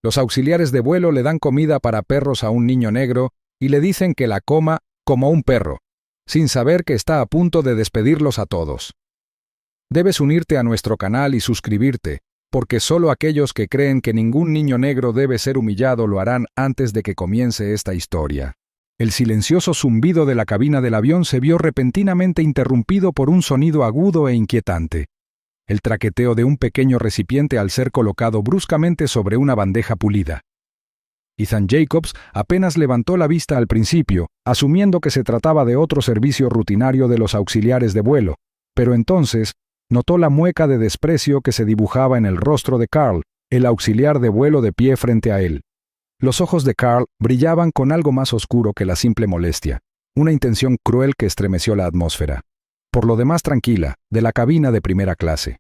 Los auxiliares de vuelo le dan comida para perros a un niño negro y le dicen que la coma como un perro, sin saber que está a punto de despedirlos a todos. Debes unirte a nuestro canal y suscribirte, porque solo aquellos que creen que ningún niño negro debe ser humillado lo harán antes de que comience esta historia. El silencioso zumbido de la cabina del avión se vio repentinamente interrumpido por un sonido agudo e inquietante. El traqueteo de un pequeño recipiente al ser colocado bruscamente sobre una bandeja pulida. Ethan Jacobs apenas levantó la vista al principio, asumiendo que se trataba de otro servicio rutinario de los auxiliares de vuelo, pero entonces notó la mueca de desprecio que se dibujaba en el rostro de Carl, el auxiliar de vuelo de pie frente a él. Los ojos de Carl brillaban con algo más oscuro que la simple molestia, una intención cruel que estremeció la atmósfera. Por lo demás tranquila, de la cabina de primera clase.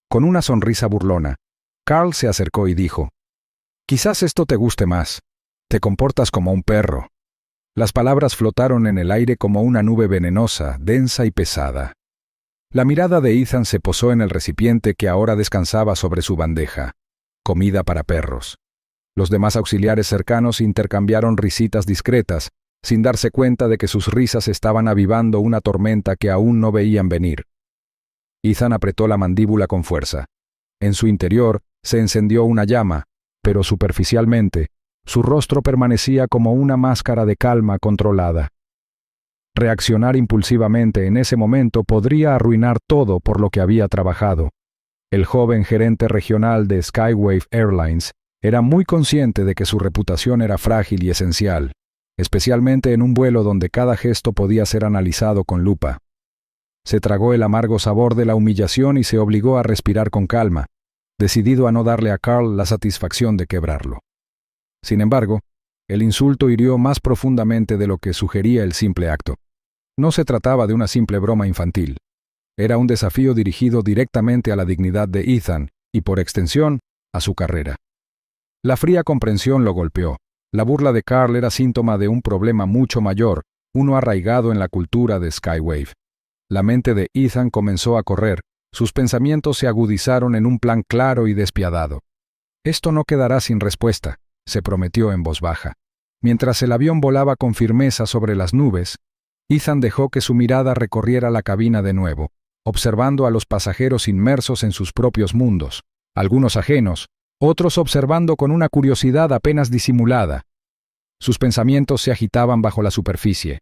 Con una sonrisa burlona, Carl se acercó y dijo: «Quizás esto te guste más. Te comportas como un perro». Las palabras flotaron en el aire como una nube venenosa, densa y pesada. La mirada de Ethan se posó en el recipiente que ahora descansaba sobre su bandeja. Comida para perros. Los demás auxiliares cercanos intercambiaron risitas discretas, sin darse cuenta de que sus risas estaban avivando una tormenta que aún no veían venir. Ethan apretó la mandíbula con fuerza. En su interior se encendió una llama, pero superficialmente, su rostro permanecía como una máscara de calma controlada. Reaccionar impulsivamente en ese momento podría arruinar todo por lo que había trabajado. El joven gerente regional de Skywave Airlines era muy consciente de que su reputación era frágil y esencial, especialmente en un vuelo donde cada gesto podía ser analizado con lupa. Se tragó el amargo sabor de la humillación y se obligó a respirar con calma, decidido a no darle a Carl la satisfacción de quebrarlo. Sin embargo, el insulto hirió más profundamente de lo que sugería el simple acto. No se trataba de una simple broma infantil. Era un desafío dirigido directamente a la dignidad de Ethan y, por extensión, a su carrera. La fría comprensión lo golpeó. La burla de Carl era síntoma de un problema mucho mayor, uno arraigado en la cultura de Skywave. La mente de Ethan comenzó a correr, sus pensamientos se agudizaron en un plan claro y despiadado. «Esto no quedará sin respuesta», se prometió en voz baja. Mientras el avión volaba con firmeza sobre las nubes, Ethan dejó que su mirada recorriera la cabina de nuevo, observando a los pasajeros inmersos en sus propios mundos, algunos ajenos, otros observando con una curiosidad apenas disimulada. Sus pensamientos se agitaban bajo la superficie.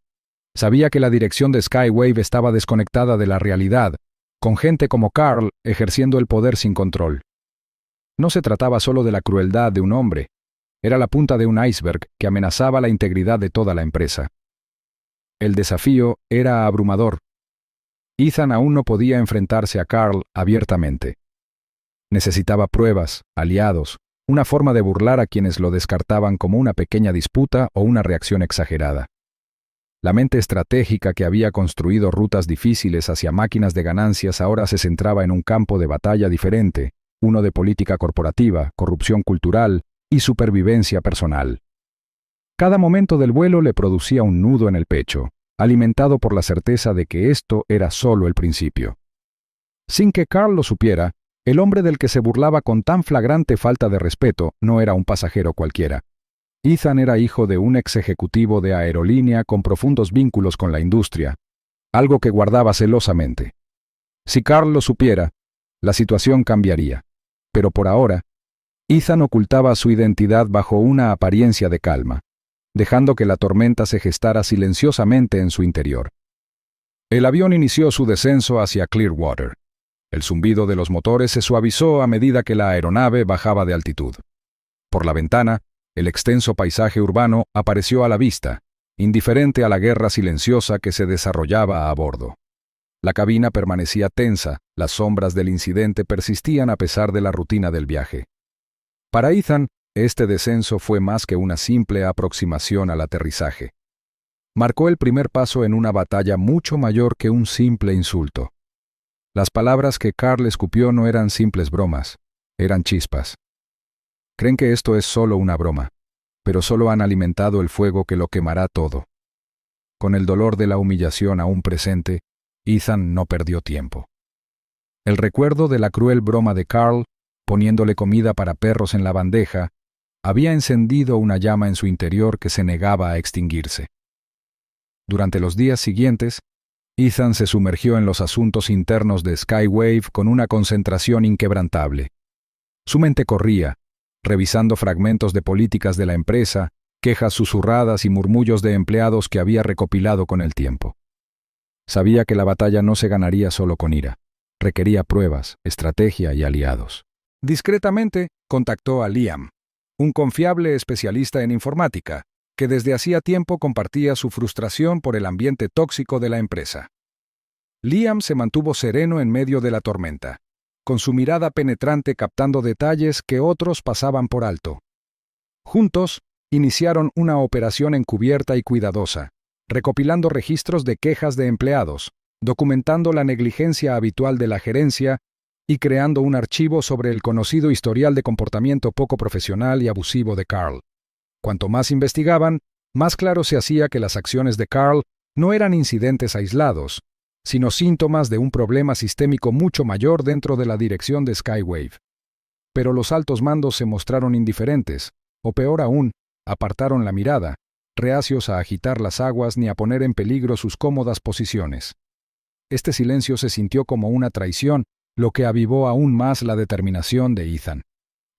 Sabía que la dirección de Skywave estaba desconectada de la realidad, con gente como Carl ejerciendo el poder sin control. No se trataba solo de la crueldad de un hombre, era la punta de un iceberg que amenazaba la integridad de toda la empresa. El desafío era abrumador. Ethan aún no podía enfrentarse a Carl abiertamente. Necesitaba pruebas, aliados, una forma de burlar a quienes lo descartaban como una pequeña disputa o una reacción exagerada. La mente estratégica que había construido rutas difíciles hacia máquinas de ganancias ahora se centraba en un campo de batalla diferente, uno de política corporativa, corrupción cultural y supervivencia personal. Cada momento del vuelo le producía un nudo en el pecho, alimentado por la certeza de que esto era solo el principio. Sin que Carl lo supiera, el hombre del que se burlaba con tan flagrante falta de respeto no era un pasajero cualquiera. Ethan era hijo de un ex ejecutivo de aerolínea con profundos vínculos con la industria, algo que guardaba celosamente. Si Carl lo supiera, la situación cambiaría. Pero por ahora, Ethan ocultaba su identidad bajo una apariencia de calma, dejando que la tormenta se gestara silenciosamente en su interior. El avión inició su descenso hacia Clearwater. El zumbido de los motores se suavizó a medida que la aeronave bajaba de altitud. Por la ventana, el extenso paisaje urbano apareció a la vista, indiferente a la guerra silenciosa que se desarrollaba a bordo. La cabina permanecía tensa, las sombras del incidente persistían a pesar de la rutina del viaje. Para Ethan, este descenso fue más que una simple aproximación al aterrizaje. Marcó el primer paso en una batalla mucho mayor que un simple insulto. Las palabras que Carl escupió no eran simples bromas, eran chispas. Creen que esto es solo una broma, pero solo han alimentado el fuego que lo quemará todo. Con el dolor de la humillación aún presente, Ethan no perdió tiempo. El recuerdo de la cruel broma de Carl, poniéndole comida para perros en la bandeja, había encendido una llama en su interior que se negaba a extinguirse. Durante los días siguientes, Ethan se sumergió en los asuntos internos de Skywave con una concentración inquebrantable. Su mente corría, revisando fragmentos de políticas de la empresa, quejas susurradas y murmullos de empleados que había recopilado con el tiempo. Sabía que la batalla no se ganaría solo con ira. Requería pruebas, estrategia y aliados. Discretamente, contactó a Liam, un confiable especialista en informática, que desde hacía tiempo compartía su frustración por el ambiente tóxico de la empresa. Liam se mantuvo sereno en medio de la tormenta, con su mirada penetrante captando detalles que otros pasaban por alto. Juntos, iniciaron una operación encubierta y cuidadosa, recopilando registros de quejas de empleados, documentando la negligencia habitual de la gerencia y creando un archivo sobre el conocido historial de comportamiento poco profesional y abusivo de Carl. Cuanto más investigaban, más claro se hacía que las acciones de Carl no eran incidentes aislados, sino síntomas de un problema sistémico mucho mayor dentro de la dirección de Skywave. Pero los altos mandos se mostraron indiferentes, o peor aún, apartaron la mirada, reacios a agitar las aguas ni a poner en peligro sus cómodas posiciones. Este silencio se sintió como una traición, lo que avivó aún más la determinación de Ethan.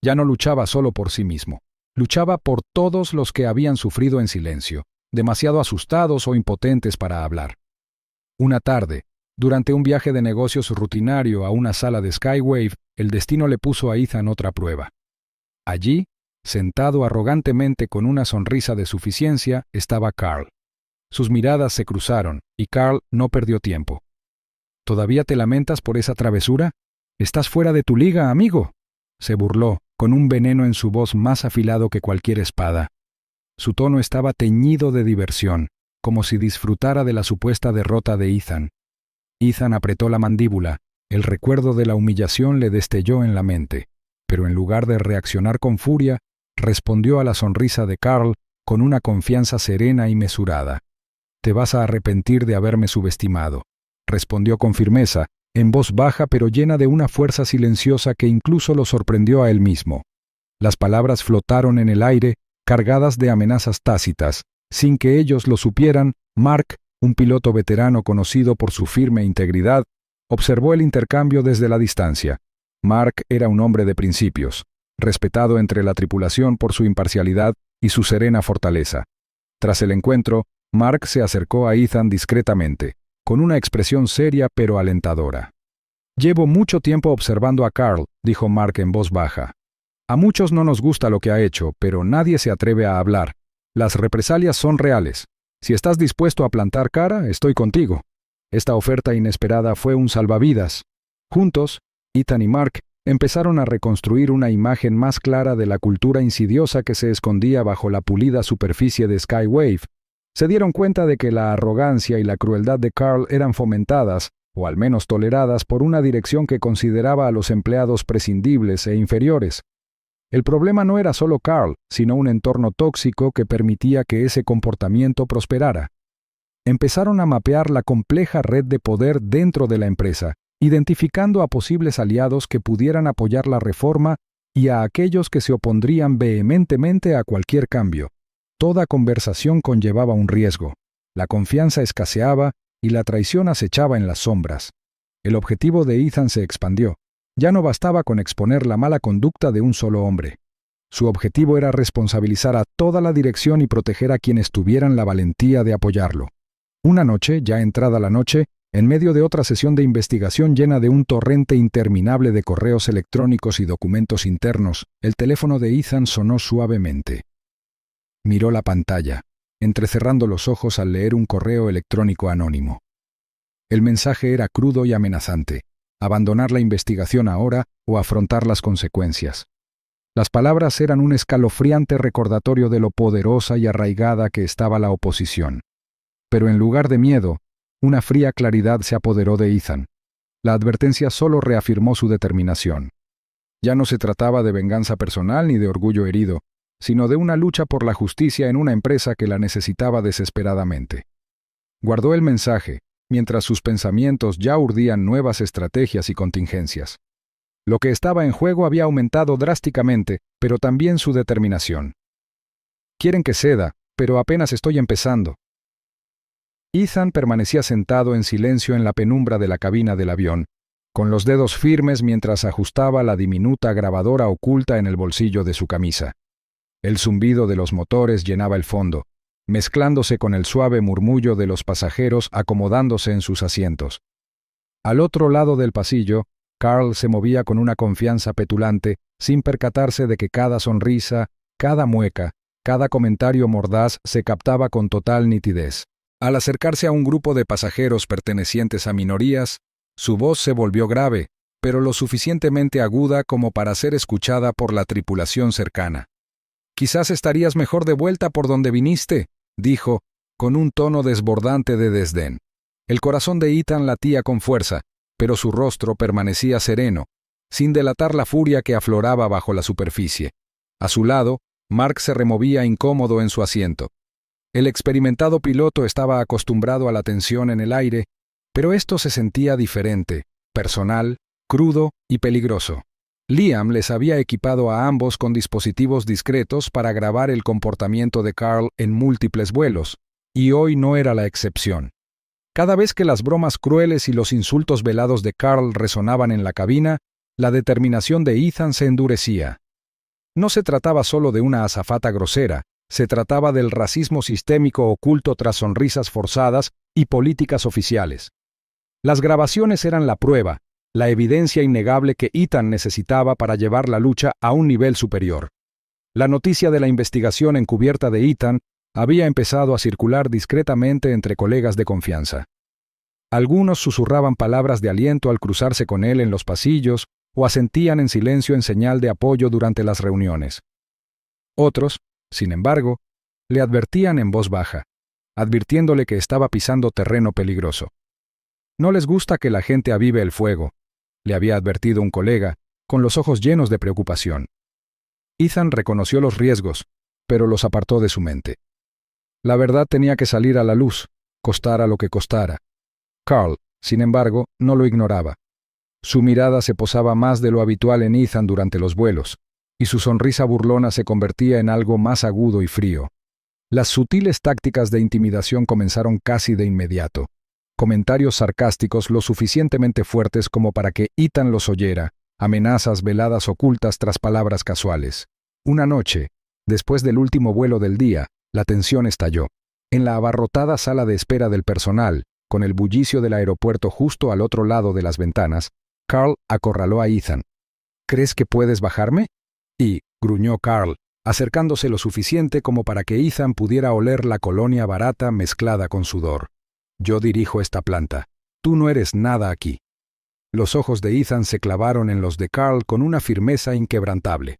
Ya no luchaba solo por sí mismo, luchaba por todos los que habían sufrido en silencio, demasiado asustados o impotentes para hablar. Una tarde, durante un viaje de negocios rutinario a una sala de Skywave, el destino le puso a Ethan otra prueba. Allí, sentado arrogantemente con una sonrisa de suficiencia, estaba Carl. Sus miradas se cruzaron, y Carl no perdió tiempo. ¿Todavía te lamentas por esa travesura? ¿Estás fuera de tu liga, amigo? Se burló, con un veneno en su voz más afilado que cualquier espada. Su tono estaba teñido de diversión, como si disfrutara de la supuesta derrota de Ethan. Ethan apretó la mandíbula, el recuerdo de la humillación le destelló en la mente, pero en lugar de reaccionar con furia, respondió a la sonrisa de Carl con una confianza serena y mesurada. «Te vas a arrepentir de haberme subestimado», respondió con firmeza, en voz baja pero llena de una fuerza silenciosa que incluso lo sorprendió a él mismo. Las palabras flotaron en el aire, cargadas de amenazas tácitas. Sin que ellos lo supieran, Mark, un piloto veterano conocido por su firme integridad, observó el intercambio desde la distancia. Mark era un hombre de principios, respetado entre la tripulación por su imparcialidad y su serena fortaleza. Tras el encuentro, Mark se acercó a Ethan discretamente, con una expresión seria pero alentadora. «Llevo mucho tiempo observando a Carl», dijo Mark en voz baja. «A muchos no nos gusta lo que ha hecho, pero nadie se atreve a hablar. Las represalias son reales. Si estás dispuesto a plantar cara, estoy contigo». Esta oferta inesperada fue un salvavidas. Juntos, Ethan y Mark empezaron a reconstruir una imagen más clara de la cultura insidiosa que se escondía bajo la pulida superficie de Skywave. Se dieron cuenta de que la arrogancia y la crueldad de Carl eran fomentadas, o al menos toleradas, por una dirección que consideraba a los empleados prescindibles e inferiores. El problema no era solo Carl, sino un entorno tóxico que permitía que ese comportamiento prosperara. Empezaron a mapear la compleja red de poder dentro de la empresa, identificando a posibles aliados que pudieran apoyar la reforma y a aquellos que se opondrían vehementemente a cualquier cambio. Toda conversación conllevaba un riesgo. La confianza escaseaba y la traición acechaba en las sombras. El objetivo de Ethan se expandió. Ya no bastaba con exponer la mala conducta de un solo hombre. Su objetivo era responsabilizar a toda la dirección y proteger a quienes tuvieran la valentía de apoyarlo. Una noche, ya entrada la noche, en medio de otra sesión de investigación llena de un torrente interminable de correos electrónicos y documentos internos, el teléfono de Ethan sonó suavemente. Miró la pantalla, entrecerrando los ojos al leer un correo electrónico anónimo. El mensaje era crudo y amenazante: abandonar la investigación ahora o afrontar las consecuencias. Las palabras eran un escalofriante recordatorio de lo poderosa y arraigada que estaba la oposición. Pero en lugar de miedo, una fría claridad se apoderó de Ethan. La advertencia solo reafirmó su determinación. Ya no se trataba de venganza personal ni de orgullo herido, sino de una lucha por la justicia en una empresa que la necesitaba desesperadamente. Guardó el mensaje, mientras sus pensamientos ya urdían nuevas estrategias y contingencias. Lo que estaba en juego había aumentado drásticamente, pero también su determinación. Quieren que ceda, pero apenas estoy empezando. Ethan permanecía sentado en silencio en la penumbra de la cabina del avión, con los dedos firmes mientras ajustaba la diminuta grabadora oculta en el bolsillo de su camisa. El zumbido de los motores llenaba el fondo, mezclándose con el suave murmullo de los pasajeros acomodándose en sus asientos. Al otro lado del pasillo, Carl se movía con una confianza petulante, sin percatarse de que cada sonrisa, cada mueca, cada comentario mordaz se captaba con total nitidez. Al acercarse a un grupo de pasajeros pertenecientes a minorías, su voz se volvió grave, pero lo suficientemente aguda como para ser escuchada por la tripulación cercana. «Quizás estarías mejor de vuelta por donde viniste», dijo, con un tono desbordante de desdén. El corazón de Ethan latía con fuerza, pero su rostro permanecía sereno, sin delatar la furia que afloraba bajo la superficie. A su lado, Mark se removía incómodo en su asiento. El experimentado piloto estaba acostumbrado a la tensión en el aire, pero esto se sentía diferente, personal, crudo y peligroso. Liam les había equipado a ambos con dispositivos discretos para grabar el comportamiento de Carl en múltiples vuelos, y hoy no era la excepción. Cada vez que las bromas crueles y los insultos velados de Carl resonaban en la cabina, la determinación de Ethan se endurecía. No se trataba solo de una azafata grosera, se trataba del racismo sistémico oculto tras sonrisas forzadas y políticas oficiales. Las grabaciones eran la prueba, la evidencia innegable que Ethan necesitaba para llevar la lucha a un nivel superior. La noticia de la investigación encubierta de Ethan había empezado a circular discretamente entre colegas de confianza. Algunos susurraban palabras de aliento al cruzarse con él en los pasillos o asentían en silencio en señal de apoyo durante las reuniones. Otros, sin embargo, le advertían en voz baja, advirtiéndole que estaba pisando terreno peligroso. «No les gusta que la gente avive el fuego», le había advertido un colega, con los ojos llenos de preocupación. Ethan reconoció los riesgos, pero los apartó de su mente. La verdad tenía que salir a la luz, costara lo que costara. Carl, sin embargo, no lo ignoraba. Su mirada se posaba más de lo habitual en Ethan durante los vuelos, y su sonrisa burlona se convertía en algo más agudo y frío. Las sutiles tácticas de intimidación comenzaron casi de inmediato. Comentarios sarcásticos lo suficientemente fuertes como para que Ethan los oyera, amenazas veladas ocultas tras palabras casuales. Una noche, después del último vuelo del día, la tensión estalló. En la abarrotada sala de espera del personal, con el bullicio del aeropuerto justo al otro lado de las ventanas, Carl acorraló a Ethan. «¿Crees que puedes bajarme?» Y, gruñó Carl, acercándose lo suficiente como para que Ethan pudiera oler la colonia barata mezclada con sudor. «Yo dirijo esta planta. Tú no eres nada aquí». Los ojos de Ethan se clavaron en los de Carl con una firmeza inquebrantable.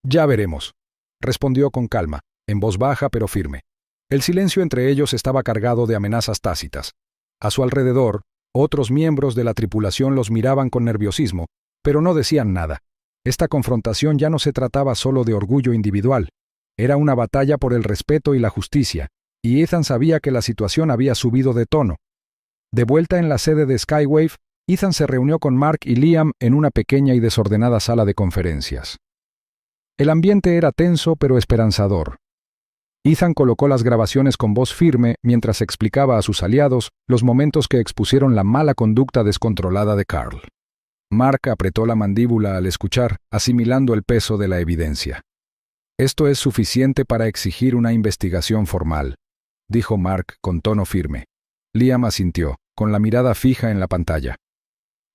«Ya veremos», respondió con calma, en voz baja pero firme. El silencio entre ellos estaba cargado de amenazas tácitas. A su alrededor, otros miembros de la tripulación los miraban con nerviosismo, pero no decían nada. Esta confrontación ya no se trataba solo de orgullo individual. Era una batalla por el respeto y la justicia, y Ethan sabía que la situación había subido de tono. De vuelta en la sede de Skywave, Ethan se reunió con Mark y Liam en una pequeña y desordenada sala de conferencias. El ambiente era tenso pero esperanzador. Ethan colocó las grabaciones con voz firme mientras explicaba a sus aliados los momentos que expusieron la mala conducta descontrolada de Carl. Mark apretó la mandíbula al escuchar, asimilando el peso de la evidencia. «Esto es suficiente para exigir una investigación formal», dijo Mark con tono firme. Liam asintió, con la mirada fija en la pantalla.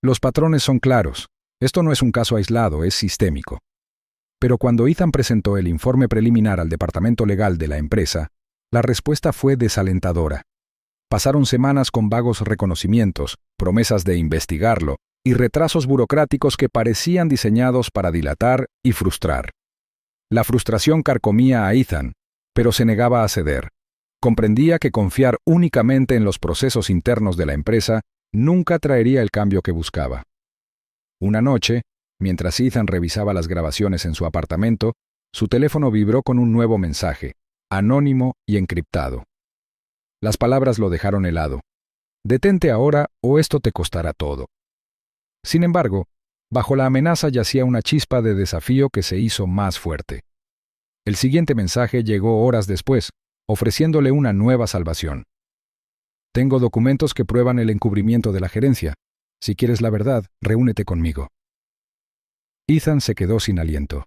«Los patrones son claros. Esto no es un caso aislado, es sistémico». Pero cuando Ethan presentó el informe preliminar al departamento legal de la empresa, la respuesta fue desalentadora. Pasaron semanas con vagos reconocimientos, promesas de investigarlo, y retrasos burocráticos que parecían diseñados para dilatar y frustrar. La frustración carcomía a Ethan, pero se negaba a ceder. Comprendía que confiar únicamente en los procesos internos de la empresa nunca traería el cambio que buscaba. Una noche, mientras Ethan revisaba las grabaciones en su apartamento, su teléfono vibró con un nuevo mensaje, anónimo y encriptado. Las palabras lo dejaron helado. «Detente ahora o esto te costará todo». Sin embargo, Bajo la amenaza yacía una chispa de desafío que se hizo más fuerte. El siguiente mensaje llegó horas después, ofreciéndole una nueva salvación. Tengo documentos que prueban el encubrimiento de la gerencia. Si quieres la verdad, reúnete conmigo. Ethan se quedó sin aliento.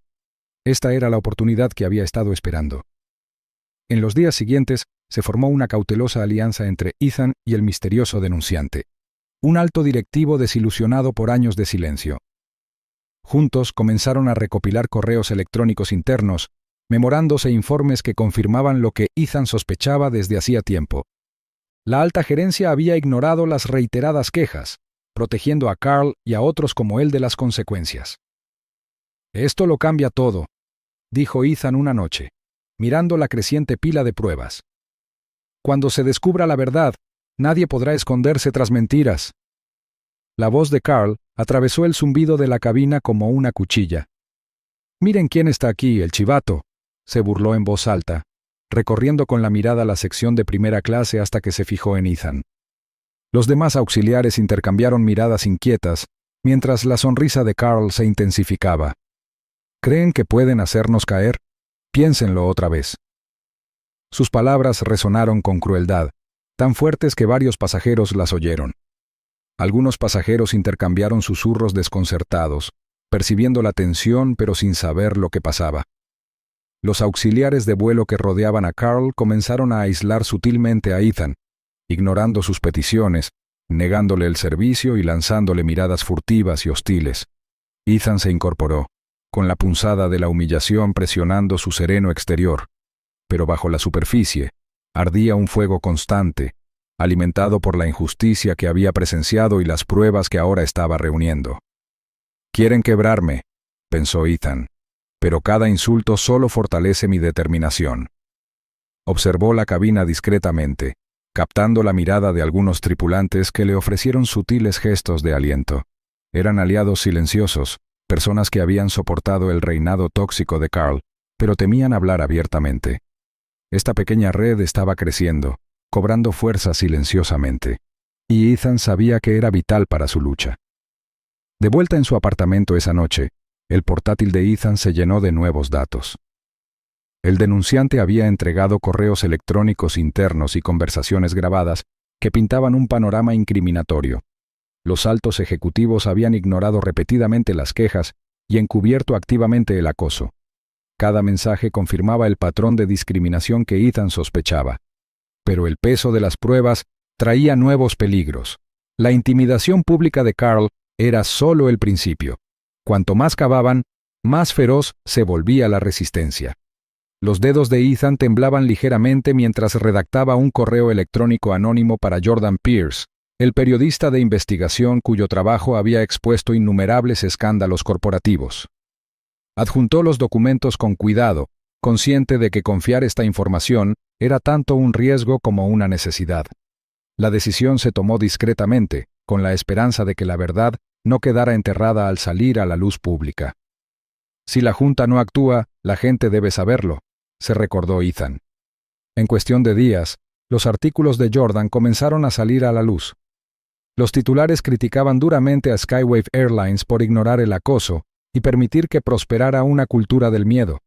Esta era la oportunidad que había estado esperando. En los días siguientes, se formó una cautelosa alianza entre Ethan y el misterioso denunciante, un alto directivo desilusionado por años de silencio. Juntos comenzaron a recopilar correos electrónicos internos, memorandos e informes que confirmaban lo que Ethan sospechaba desde hacía tiempo. La alta gerencia había ignorado las reiteradas quejas, protegiendo a Carl y a otros como él de las consecuencias. «Esto lo cambia todo», dijo Ethan una noche, mirando la creciente pila de pruebas. «Cuando se descubra la verdad, nadie podrá esconderse tras mentiras». La voz de Carl atravesó el zumbido de la cabina como una cuchilla. «Miren quién está aquí, el chivato», se burló en voz alta, recorriendo con la mirada la sección de primera clase hasta que se fijó en Ethan. Los demás auxiliares intercambiaron miradas inquietas, mientras la sonrisa de Carl se intensificaba. ¿Creen que pueden hacernos caer? Piénsenlo otra vez. Sus palabras resonaron con crueldad, tan fuertes que varios pasajeros las oyeron. Algunos pasajeros intercambiaron susurros desconcertados, percibiendo la tensión pero sin saber lo que pasaba. Los auxiliares de vuelo que rodeaban a Carl comenzaron a aislar sutilmente a Ethan, ignorando sus peticiones, negándole el servicio y lanzándole miradas furtivas y hostiles. Ethan se incorporó, con la punzada de la humillación presionando su sereno exterior, pero bajo la superficie ardía un fuego constante, alimentado por la injusticia que había presenciado y las pruebas que ahora estaba reuniendo. «Quieren quebrarme», pensó Ethan, «pero cada insulto solo fortalece mi determinación». Observó la cabina discretamente, captando la mirada de algunos tripulantes que le ofrecieron sutiles gestos de aliento. Eran aliados silenciosos, personas que habían soportado el reinado tóxico de Carl, pero temían hablar abiertamente. Esta pequeña red estaba creciendo, cobrando fuerza silenciosamente, y Ethan sabía que era vital para su lucha. De vuelta en su apartamento esa noche, el portátil de Ethan se llenó de nuevos datos. El denunciante había entregado correos electrónicos internos y conversaciones grabadas que pintaban un panorama incriminatorio. Los altos ejecutivos habían ignorado repetidamente las quejas y encubierto activamente el acoso. Cada mensaje confirmaba el patrón de discriminación que Ethan sospechaba. Pero el peso de las pruebas traía nuevos peligros. La intimidación pública de Carl era solo el principio. Cuanto más cavaban, más feroz se volvía la resistencia. Los dedos de Ethan temblaban ligeramente mientras redactaba un correo electrónico anónimo para Jordan Pierce, el periodista de investigación cuyo trabajo había expuesto innumerables escándalos corporativos. Adjuntó los documentos con cuidado, consciente de que confiar esta información era tanto un riesgo como una necesidad. La decisión se tomó discretamente, con la esperanza de que la verdad no quedara enterrada al salir a la luz pública. Si la Junta no actúa, la gente debe saberlo, se recordó Ethan. En cuestión de días, los artículos de Jordan comenzaron a salir a la luz. Los titulares criticaban duramente a Skywave Airlines por ignorar el acoso y permitir que prosperara una cultura del miedo.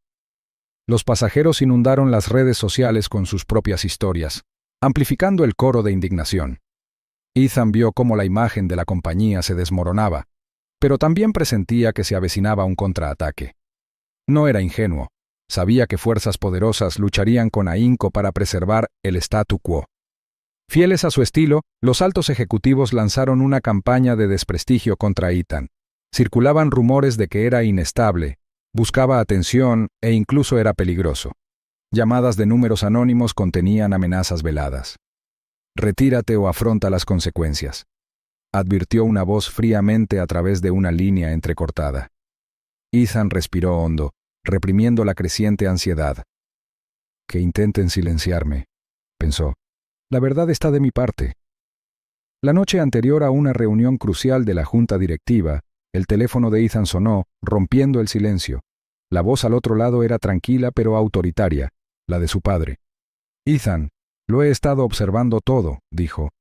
Los pasajeros inundaron las redes sociales con sus propias historias, amplificando el coro de indignación. Ethan vio cómo la imagen de la compañía se desmoronaba, pero también presentía que se avecinaba un contraataque. No era ingenuo, sabía que fuerzas poderosas lucharían con ahínco para preservar el statu quo. Fieles a su estilo, los altos ejecutivos lanzaron una campaña de desprestigio contra Ethan. Circulaban rumores de que era inestable, buscaba atención e incluso era peligroso. Llamadas de números anónimos contenían amenazas veladas. «Retírate o afronta las consecuencias», advirtió una voz fríamente a través de una línea entrecortada. Ethan respiró hondo, reprimiendo la creciente ansiedad. «Que intenten silenciarme», pensó. «La verdad está de mi parte». La noche anterior a una reunión crucial de la junta directiva, el teléfono de Ethan sonó, rompiendo el silencio. La voz al otro lado era tranquila pero autoritaria, la de su padre. «Ethan, lo he estado observando todo», dijo,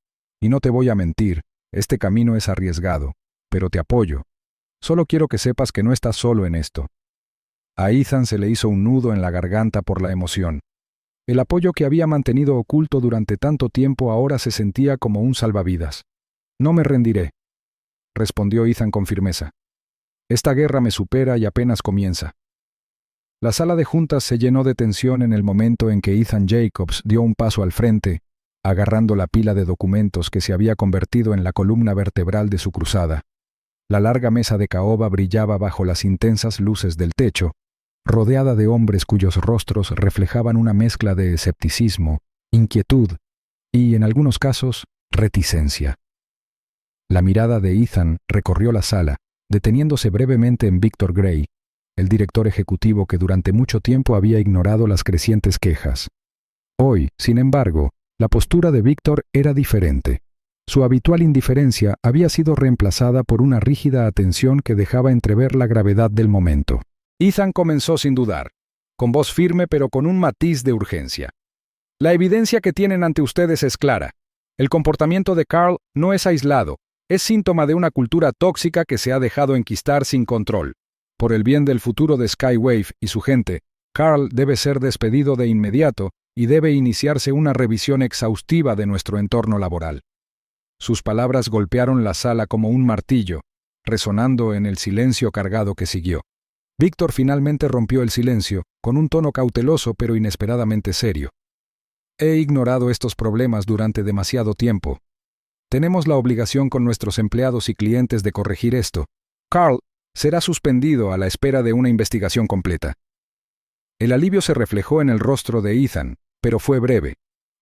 «y no te voy a mentir, este camino es arriesgado, pero te apoyo. Solo quiero que sepas que no estás solo en esto. A Ethan se le hizo un nudo en la garganta por la emoción. El apoyo que había mantenido oculto durante tanto tiempo ahora se sentía como un salvavidas. No me rendiré, respondió Ethan con firmeza. Esta guerra me supera y apenas comienza. La sala de juntas se llenó de tensión en el momento en que Ethan Jacobs dio un paso al frente, agarrando la pila de documentos que se había convertido en la columna vertebral de su cruzada. La larga mesa de caoba brillaba bajo las intensas luces del techo, rodeada de hombres cuyos rostros reflejaban una mezcla de escepticismo, inquietud y, en algunos casos, reticencia. La mirada de Ethan recorrió la sala, deteniéndose brevemente en Victor Gray, el director ejecutivo que durante mucho tiempo había ignorado las crecientes quejas. Hoy, sin embargo, la postura de Victor era diferente. Su habitual indiferencia había sido reemplazada por una rígida atención que dejaba entrever la gravedad del momento. Ethan comenzó sin dudar, con voz firme pero con un matiz de urgencia. La evidencia que tienen ante ustedes es clara. El comportamiento de Carl no es aislado, es síntoma de una cultura tóxica que se ha dejado enquistar sin control. Por el bien del futuro de Skywave y su gente, Carl debe ser despedido de inmediato y debe iniciarse una revisión exhaustiva de nuestro entorno laboral. Sus palabras golpearon la sala como un martillo, resonando en el silencio cargado que siguió. Víctor finalmente rompió el silencio, con un tono cauteloso pero inesperadamente serio. He ignorado estos problemas durante demasiado tiempo. Tenemos la obligación con nuestros empleados y clientes de corregir esto. Carl será suspendido a la espera de una investigación completa. El alivio se reflejó en el rostro de Ethan, pero fue breve.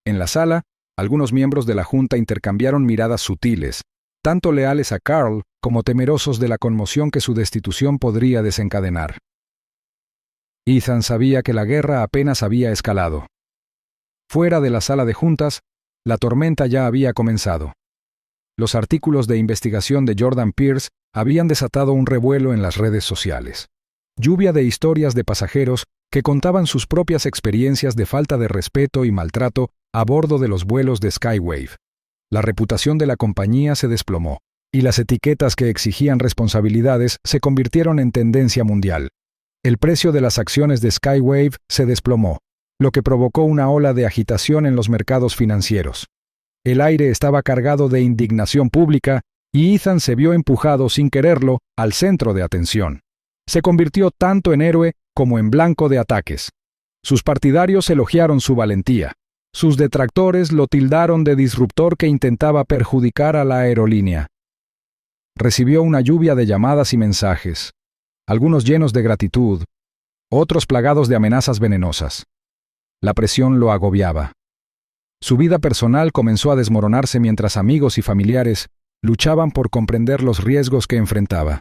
En la sala, algunos miembros de la Junta intercambiaron miradas sutiles, tanto leales a Carl como temerosos de la conmoción que su destitución podría desencadenar. Ethan sabía que la guerra apenas había escalado. Fuera de la sala de juntas, la tormenta ya había comenzado. Los artículos de investigación de Jordan Pierce habían desatado un revuelo en las redes sociales. Lluvia de historias de pasajeros que contaban sus propias experiencias de falta de respeto y maltrato a bordo de los vuelos de Skywave. La reputación de la compañía se desplomó, y las etiquetas que exigían responsabilidades se convirtieron en tendencia mundial. El precio de las acciones de Skywave se desplomó, lo que provocó una ola de agitación en los mercados financieros. El aire estaba cargado de indignación pública y Ethan se vio empujado sin quererlo al centro de atención. Se convirtió tanto en héroe como en blanco de ataques. Sus partidarios elogiaron su valentía. Sus detractores lo tildaron de disruptor que intentaba perjudicar a la aerolínea. Recibió una lluvia de llamadas y mensajes, algunos llenos de gratitud, otros plagados de amenazas venenosas. La presión lo agobiaba. Su vida personal comenzó a desmoronarse mientras amigos y familiares luchaban por comprender los riesgos que enfrentaba.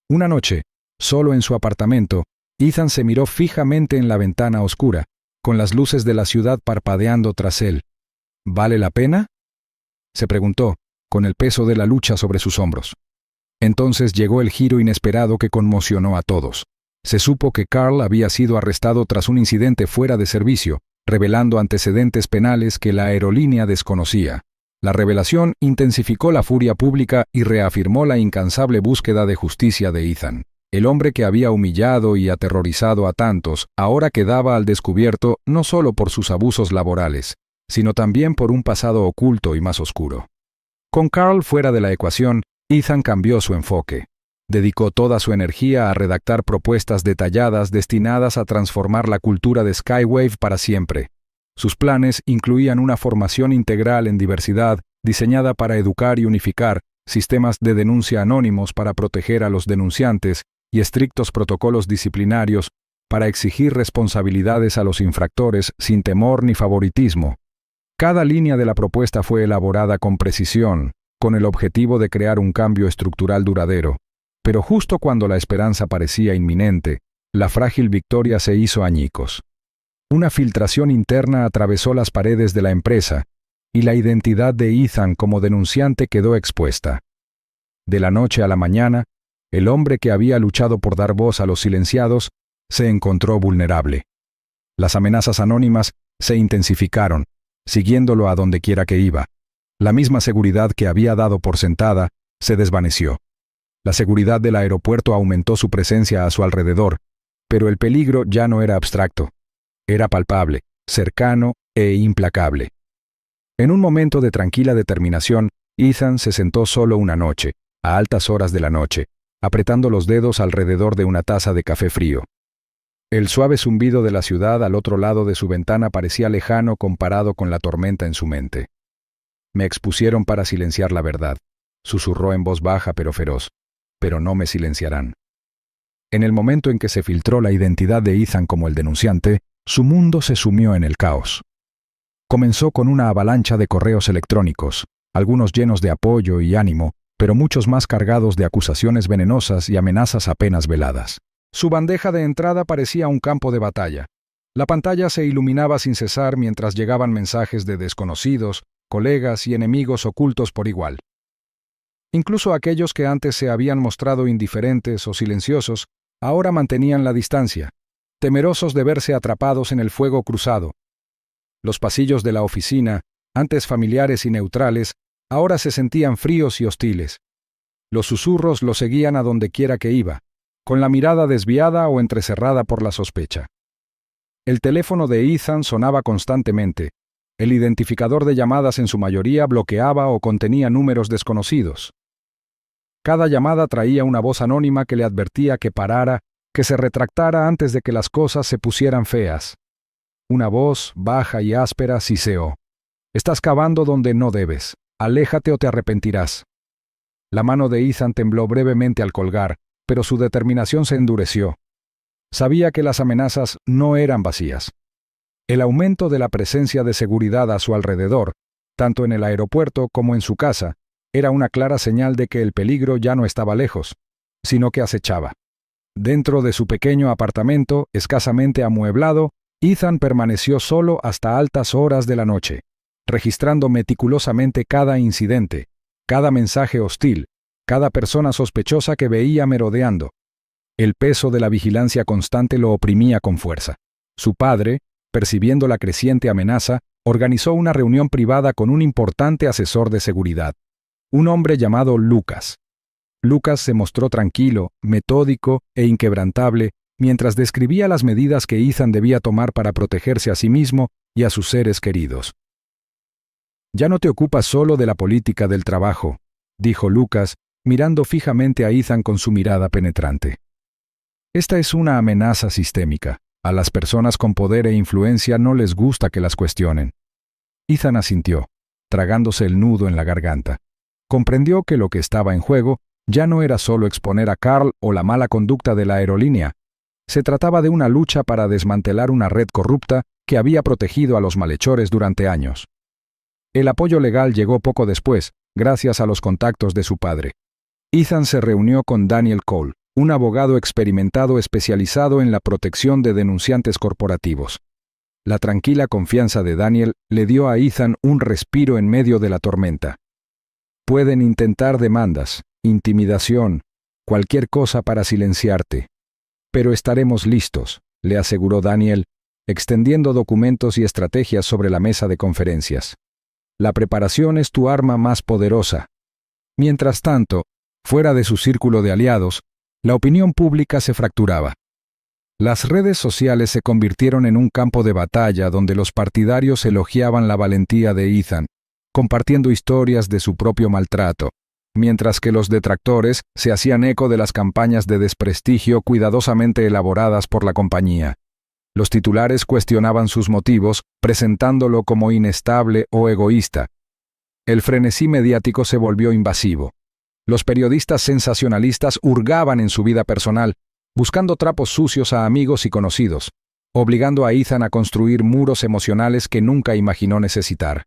Una noche, solo en su apartamento, Ethan se miró fijamente en la ventana oscura, con las luces de la ciudad parpadeando tras él. ¿Vale la pena?, se preguntó, con el peso de la lucha sobre sus hombros. Entonces llegó el giro inesperado que conmocionó a todos. Se supo que Carl había sido arrestado tras un incidente fuera de servicio, revelando antecedentes penales que la aerolínea desconocía. La revelación intensificó la furia pública y reafirmó la incansable búsqueda de justicia de Ethan. El hombre que había humillado y aterrorizado a tantos ahora quedaba al descubierto no solo por sus abusos laborales, sino también por un pasado oculto y más oscuro. Con Carl fuera de la ecuación, Ethan cambió su enfoque. Dedicó toda su energía a redactar propuestas detalladas destinadas a transformar la cultura de Skywave para siempre. Sus planes incluían una formación integral en diversidad diseñada para educar y unificar, sistemas de denuncia anónimos para proteger a los denunciantes y estrictos protocolos disciplinarios para exigir responsabilidades a los infractores sin temor ni favoritismo. Cada línea de la propuesta fue elaborada con precisión, con el objetivo de crear un cambio estructural duradero. Pero justo cuando la esperanza parecía inminente, la frágil victoria se hizo añicos. Una filtración interna atravesó las paredes de la empresa, y la identidad de Ethan como denunciante quedó expuesta. De la noche a la mañana, el hombre que había luchado por dar voz a los silenciados se encontró vulnerable. Las amenazas anónimas se intensificaron, siguiéndolo a donde quiera que iba. La misma seguridad que había dado por sentada se desvaneció. La seguridad del aeropuerto aumentó su presencia a su alrededor, pero el peligro ya no era abstracto. Era palpable, cercano e implacable. En un momento de tranquila determinación, Ethan se sentó solo una noche, a altas horas de la noche, apretando los dedos alrededor de una taza de café frío. El suave zumbido de la ciudad al otro lado de su ventana parecía lejano comparado con la tormenta en su mente. Me expusieron para silenciar la verdad, susurró en voz baja pero feroz, pero no me silenciarán. En el momento en que se filtró la identidad de Ethan como el denunciante, su mundo se sumió en el caos. Comenzó con una avalancha de correos electrónicos, algunos llenos de apoyo y ánimo, pero muchos más cargados de acusaciones venenosas y amenazas apenas veladas. Su bandeja de entrada parecía un campo de batalla. La pantalla se iluminaba sin cesar mientras llegaban mensajes de desconocidos, colegas y enemigos ocultos por igual. Incluso aquellos que antes se habían mostrado indiferentes o silenciosos, ahora mantenían la distancia, temerosos de verse atrapados en el fuego cruzado. Los pasillos de la oficina, antes familiares y neutrales, ahora se sentían fríos y hostiles. Los susurros lo seguían a donde quiera que iba, con la mirada desviada o entrecerrada por la sospecha. El teléfono de Ethan sonaba constantemente. El identificador de llamadas en su mayoría bloqueaba o contenía números desconocidos. Cada llamada traía una voz anónima que le advertía que parara, que se retractara antes de que las cosas se pusieran feas. Una voz, baja y áspera, siseó: «Estás cavando donde no debes. Aléjate o te arrepentirás». La mano de Ethan tembló brevemente al colgar, pero su determinación se endureció. Sabía que las amenazas no eran vacías. El aumento de la presencia de seguridad a su alrededor, tanto en el aeropuerto como en su casa, era una clara señal de que el peligro ya no estaba lejos, sino que acechaba. Dentro de su pequeño apartamento, escasamente amueblado, Ethan permaneció solo hasta altas horas de la noche, registrando meticulosamente cada incidente, cada mensaje hostil, cada persona sospechosa que veía merodeando. El peso de la vigilancia constante lo oprimía con fuerza. Su padre, percibiendo la creciente amenaza, organizó una reunión privada con un importante asesor de seguridad, un hombre llamado Lucas. Lucas se mostró tranquilo, metódico e inquebrantable mientras describía las medidas que Ethan debía tomar para protegerse a sí mismo y a sus seres queridos. «Ya no te ocupas solo de la política del trabajo», dijo Lucas, mirando fijamente a Ethan con su mirada penetrante. «Esta es una amenaza sistémica. A las personas con poder e influencia no les gusta que las cuestionen». Ethan asintió, tragándose el nudo en la garganta. Comprendió que lo que estaba en juego ya no era solo exponer a Carl o la mala conducta de la aerolínea. Se trataba de una lucha para desmantelar una red corrupta que había protegido a los malhechores durante años. El apoyo legal llegó poco después, gracias a los contactos de su padre. Ethan se reunió con Daniel Cole, un abogado experimentado especializado en la protección de denunciantes corporativos. La tranquila confianza de Daniel le dio a Ethan un respiro en medio de la tormenta. «Pueden intentar demandas, intimidación, cualquier cosa para silenciarte. Pero estaremos listos», le aseguró Daniel, extendiendo documentos y estrategias sobre la mesa de conferencias. «La preparación es tu arma más poderosa». Mientras tanto, fuera de su círculo de aliados, la opinión pública se fracturaba. Las redes sociales se convirtieron en un campo de batalla donde los partidarios elogiaban la valentía de Ethan, compartiendo historias de su propio maltrato, mientras que los detractores se hacían eco de las campañas de desprestigio cuidadosamente elaboradas por la compañía. Los titulares cuestionaban sus motivos, presentándolo como inestable o egoísta. El frenesí mediático se volvió invasivo. Los periodistas sensacionalistas hurgaban en su vida personal, buscando trapos sucios a amigos y conocidos, obligando a Ethan a construir muros emocionales que nunca imaginó necesitar.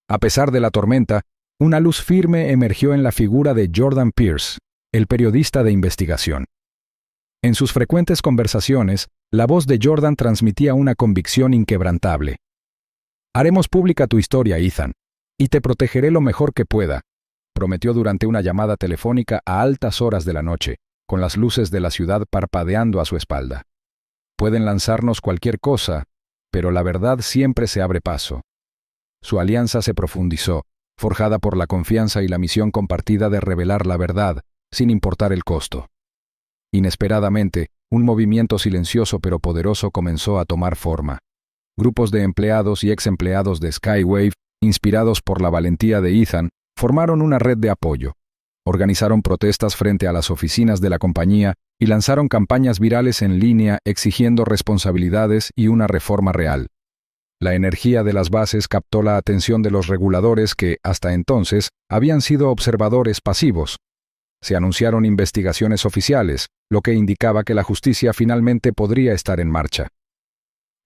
A pesar de la tormenta, una luz firme emergió en la figura de Jordan Pierce, el periodista de investigación. En sus frecuentes conversaciones, la voz de Jordan transmitía una convicción inquebrantable. «Haremos pública tu historia, Ethan, y te protegeré lo mejor que pueda», prometió durante una llamada telefónica a altas horas de la noche, con las luces de la ciudad parpadeando a su espalda. «Pueden lanzarnos cualquier cosa, pero la verdad siempre se abre paso». Su alianza se profundizó, forjada por la confianza y la misión compartida de revelar la verdad, sin importar el costo. Inesperadamente, un movimiento silencioso pero poderoso comenzó a tomar forma. Grupos de empleados y ex empleados de Skywave, inspirados por la valentía de Ethan, formaron una red de apoyo. Organizaron protestas frente a las oficinas de la compañía y lanzaron campañas virales en línea exigiendo responsabilidades y una reforma real. La energía de las bases captó la atención de los reguladores que, hasta entonces, habían sido observadores pasivos. Se anunciaron investigaciones oficiales, lo que indicaba que la justicia finalmente podría estar en marcha.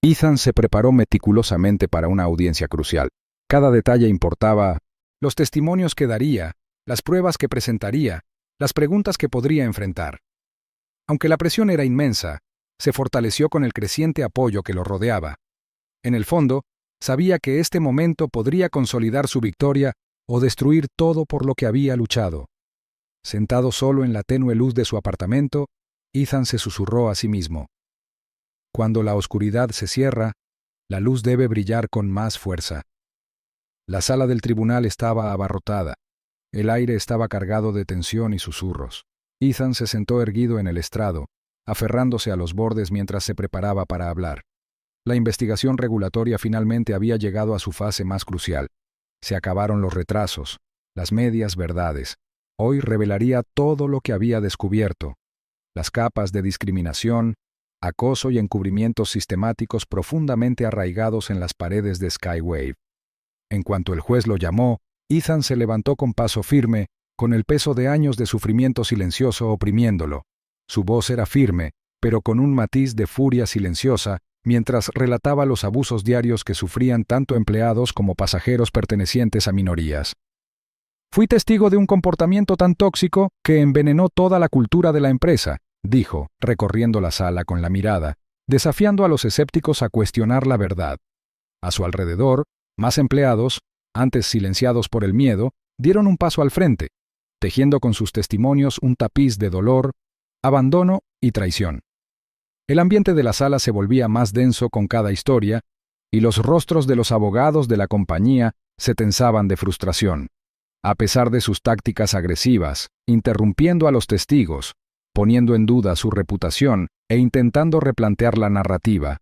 Ethan se preparó meticulosamente para una audiencia crucial. Cada detalle importaba: los testimonios que daría, las pruebas que presentaría, las preguntas que podría enfrentar. Aunque la presión era inmensa, se fortaleció con el creciente apoyo que lo rodeaba. En el fondo, sabía que este momento podría consolidar su victoria o destruir todo por lo que había luchado. Sentado solo en la tenue luz de su apartamento, Ethan se susurró a sí mismo: cuando la oscuridad se cierra, la luz debe brillar con más fuerza. La sala del tribunal estaba abarrotada. El aire estaba cargado de tensión y susurros. Ethan se sentó erguido en el estrado, aferrándose a los bordes mientras se preparaba para hablar. La investigación regulatoria finalmente había llegado a su fase más crucial. Se acabaron los retrasos, las medias verdades. Hoy revelaría todo lo que había descubierto: las capas de discriminación, acoso y encubrimientos sistemáticos profundamente arraigados en las paredes de Skywave. En cuanto el juez lo llamó, Ethan se levantó con paso firme, con el peso de años de sufrimiento silencioso oprimiéndolo. Su voz era firme, pero con un matiz de furia silenciosa, mientras relataba los abusos diarios que sufrían tanto empleados como pasajeros pertenecientes a minorías. Fui testigo de un comportamiento tan tóxico que envenenó toda la cultura de la empresa, dijo, recorriendo la sala con la mirada, desafiando a los escépticos a cuestionar la verdad. A su alrededor, más empleados, antes silenciados por el miedo, dieron un paso al frente, tejiendo con sus testimonios un tapiz de dolor, abandono y traición. El ambiente de la sala se volvía más denso con cada historia, y los rostros de los abogados de la compañía se tensaban de frustración. A pesar de sus tácticas agresivas, interrumpiendo a los testigos, poniendo en duda su reputación e intentando replantear la narrativa,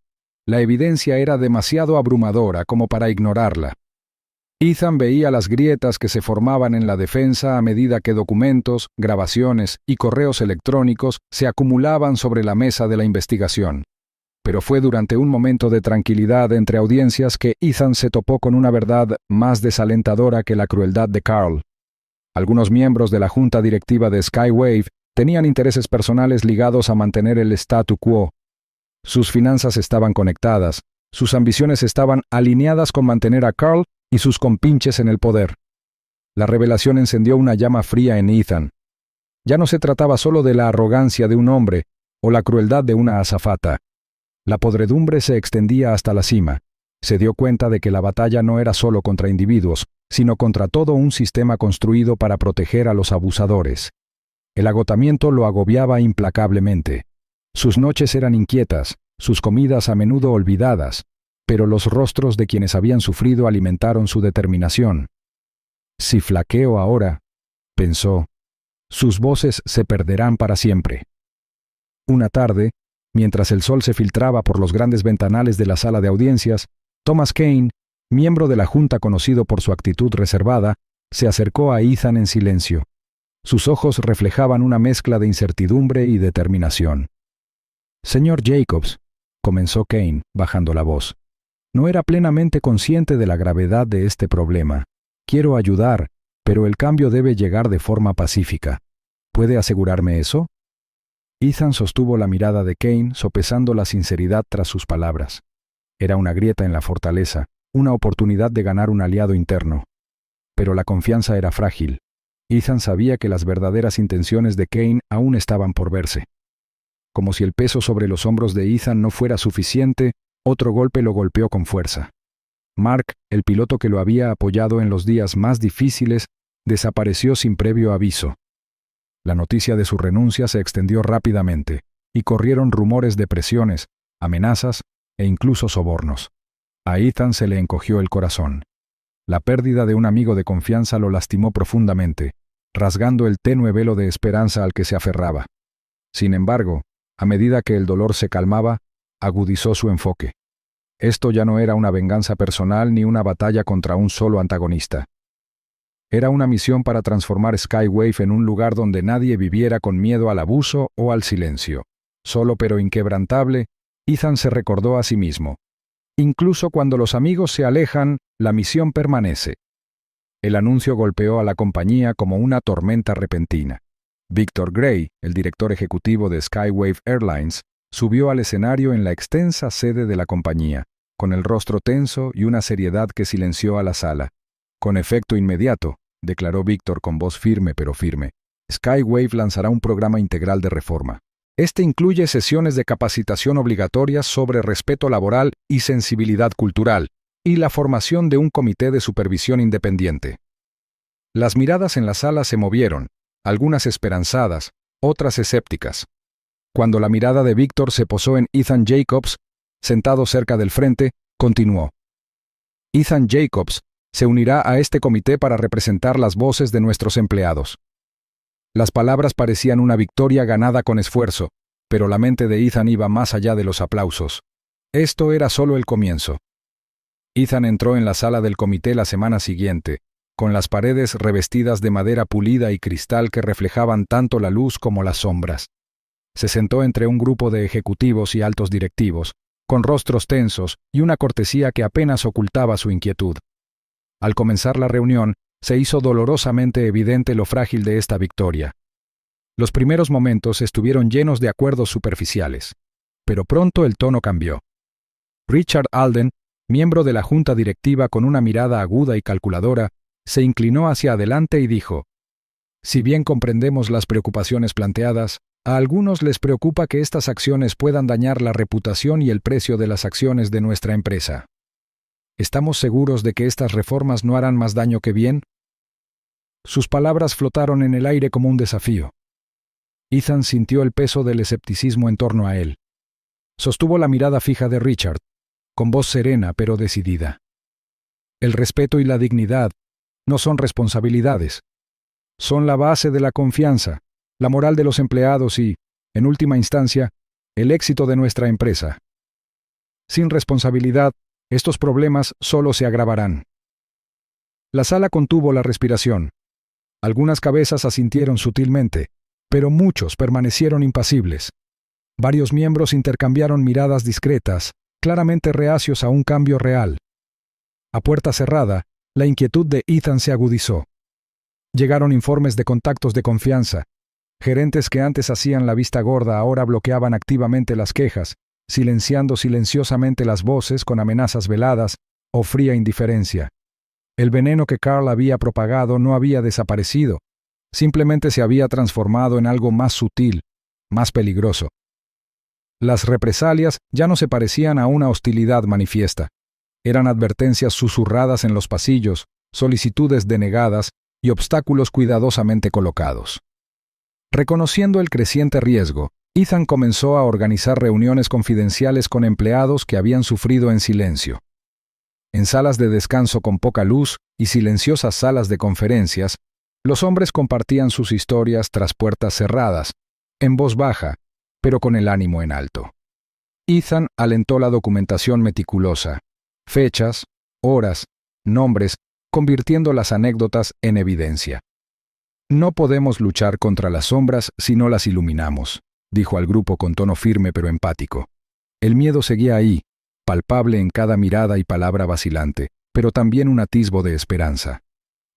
la evidencia era demasiado abrumadora como para ignorarla. Ethan veía las grietas que se formaban en la defensa a medida que documentos, grabaciones y correos electrónicos se acumulaban sobre la mesa de la investigación. Pero fue durante un momento de tranquilidad entre audiencias que Ethan se topó con una verdad más desalentadora que la crueldad de Carl. Algunos miembros de la junta directiva de Skywave tenían intereses personales ligados a mantener el statu quo. Sus finanzas estaban conectadas, sus ambiciones estaban alineadas con mantener a Carl y sus compinches en el poder. La revelación encendió una llama fría en Ethan. Ya no se trataba solo de la arrogancia de un hombre o la crueldad de una azafata. La podredumbre se extendía hasta la cima. Se dio cuenta de que la batalla no era solo contra individuos, sino contra todo un sistema construido para proteger a los abusadores. El agotamiento lo agobiaba implacablemente. Sus noches eran inquietas, sus comidas a menudo olvidadas, pero los rostros de quienes habían sufrido alimentaron su determinación. Si flaqueo ahora, pensó, sus voces se perderán para siempre. Una tarde, mientras el sol se filtraba por los grandes ventanales de la sala de audiencias, Thomas Kane, miembro de la junta conocido por su actitud reservada, se acercó a Ethan en silencio. Sus ojos reflejaban una mezcla de incertidumbre y determinación. «Señor Jacobs», comenzó Kane, bajando la voz, «no era plenamente consciente de la gravedad de este problema. Quiero ayudar, pero el cambio debe llegar de forma pacífica. ¿Puede asegurarme eso?» Ethan sostuvo la mirada de Kane, sopesando la sinceridad tras sus palabras. Era una grieta en la fortaleza, una oportunidad de ganar un aliado interno. Pero la confianza era frágil. Ethan sabía que las verdaderas intenciones de Kane aún estaban por verse. Como si el peso sobre los hombros de Ethan no fuera suficiente, otro golpe lo golpeó con fuerza. Mark, el piloto que lo había apoyado en los días más difíciles, desapareció sin previo aviso. La noticia de su renuncia se extendió rápidamente, y corrieron rumores de presiones, amenazas e incluso sobornos. A Ethan se le encogió el corazón. La pérdida de un amigo de confianza lo lastimó profundamente. rasgando el tenue velo de esperanza al que se aferraba. Sin embargo, a medida que el dolor se calmaba, agudizó su enfoque. Esto ya no era una venganza personal ni una batalla contra un solo antagonista. Era una misión para transformar Skywave en un lugar donde nadie viviera con miedo al abuso o al silencio. Solo pero inquebrantable, Ethan se recordó a sí mismo. Incluso cuando los amigos se alejan, la misión permanece. El anuncio golpeó a la compañía como una tormenta repentina. Victor Gray, el director ejecutivo de Skywave Airlines, subió al escenario en la extensa sede de la compañía, con el rostro tenso y una seriedad que silenció a la sala. Con efecto inmediato, declaró Víctor con voz firme pero firme, Skywave lanzará un programa integral de reforma. Este incluye sesiones de capacitación obligatorias sobre respeto laboral y sensibilidad cultural, y la formación de un comité de supervisión independiente. Las miradas en la sala se movieron, algunas esperanzadas, otras escépticas. Cuando la mirada de Víctor se posó en Ethan Jacobs, sentado cerca del frente, continuó. Ethan Jacobs se unirá a este comité para representar las voces de nuestros empleados. Las palabras parecían una victoria ganada con esfuerzo, pero la mente de Ethan iba más allá de los aplausos. Esto era solo el comienzo. Ethan entró en la sala del comité la semana siguiente, con las paredes revestidas de madera pulida y cristal que reflejaban tanto la luz como las sombras. Se sentó entre un grupo de ejecutivos y altos directivos, con rostros tensos y una cortesía que apenas ocultaba su inquietud. Al comenzar la reunión, se hizo dolorosamente evidente lo frágil de esta victoria. Los primeros momentos estuvieron llenos de acuerdos superficiales, pero pronto el tono cambió. Richard Alden, miembro de la junta directiva con una mirada aguda y calculadora, se inclinó hacia adelante y dijo: «Si bien comprendemos las preocupaciones planteadas, a algunos les preocupa que estas acciones puedan dañar la reputación y el precio de las acciones de nuestra empresa. ¿Estamos seguros de que estas reformas no harán más daño que bien?». Sus palabras flotaron en el aire como un desafío. Ethan sintió el peso del escepticismo en torno a él. Sostuvo la mirada fija de Richard, con voz serena pero decidida. El respeto y la dignidad no son responsabilidades. Son la base de la confianza, la moral de los empleados y, en última instancia, el éxito de nuestra empresa. Sin responsabilidad, estos problemas solo se agravarán. La sala contuvo la respiración. Algunas cabezas asintieron sutilmente, pero muchos permanecieron impasibles. Varios miembros intercambiaron miradas discretas, claramente reacios a un cambio real. A puerta cerrada, la inquietud de Ethan se agudizó. Llegaron informes de contactos de confianza. Gerentes que antes hacían la vista gorda ahora bloqueaban activamente las quejas, silenciando silenciosamente las voces con amenazas veladas o fría indiferencia. El veneno que Carl había propagado no había desaparecido, simplemente se había transformado en algo más sutil, más peligroso. Las represalias ya no se parecían a una hostilidad manifiesta. Eran advertencias susurradas en los pasillos, solicitudes denegadas y obstáculos cuidadosamente colocados. Reconociendo el creciente riesgo, Ethan comenzó a organizar reuniones confidenciales con empleados que habían sufrido en silencio. En salas de descanso con poca luz y silenciosas salas de conferencias, los hombres compartían sus historias tras puertas cerradas, en voz baja, pero con el ánimo en alto. Ethan alentó la documentación meticulosa, fechas, horas, nombres, convirtiendo las anécdotas en evidencia. «No podemos luchar contra las sombras si no las iluminamos», dijo al grupo con tono firme pero empático. El miedo seguía ahí, palpable en cada mirada y palabra vacilante, pero también un atisbo de esperanza.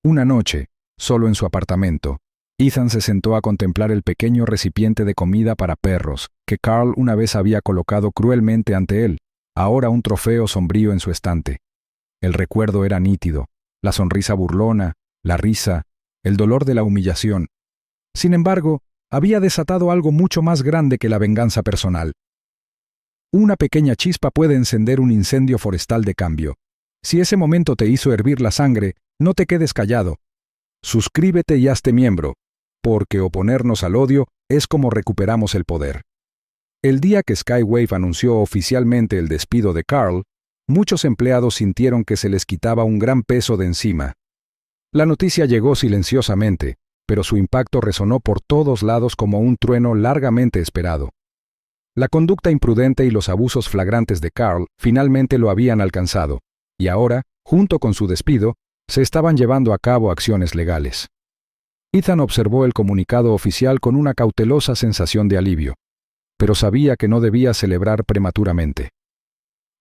Una noche, solo en su apartamento, Ethan se sentó a contemplar el pequeño recipiente de comida para perros que Carl una vez había colocado cruelmente ante él, ahora un trofeo sombrío en su estante. El recuerdo era nítido, la sonrisa burlona, la risa, el dolor de la humillación. Sin embargo, había desatado algo mucho más grande que la venganza personal. Una pequeña chispa puede encender un incendio forestal de cambio. Si ese momento te hizo hervir la sangre, no te quedes callado. Suscríbete y hazte miembro, porque oponernos al odio es como recuperamos el poder. El día que Skywave anunció oficialmente el despido de Carl, muchos empleados sintieron que se les quitaba un gran peso de encima. La noticia llegó silenciosamente, pero su impacto resonó por todos lados como un trueno largamente esperado. La conducta imprudente y los abusos flagrantes de Carl finalmente lo habían alcanzado, y ahora, junto con su despido, se estaban llevando a cabo acciones legales. Ethan observó el comunicado oficial con una cautelosa sensación de alivio, pero sabía que no debía celebrar prematuramente.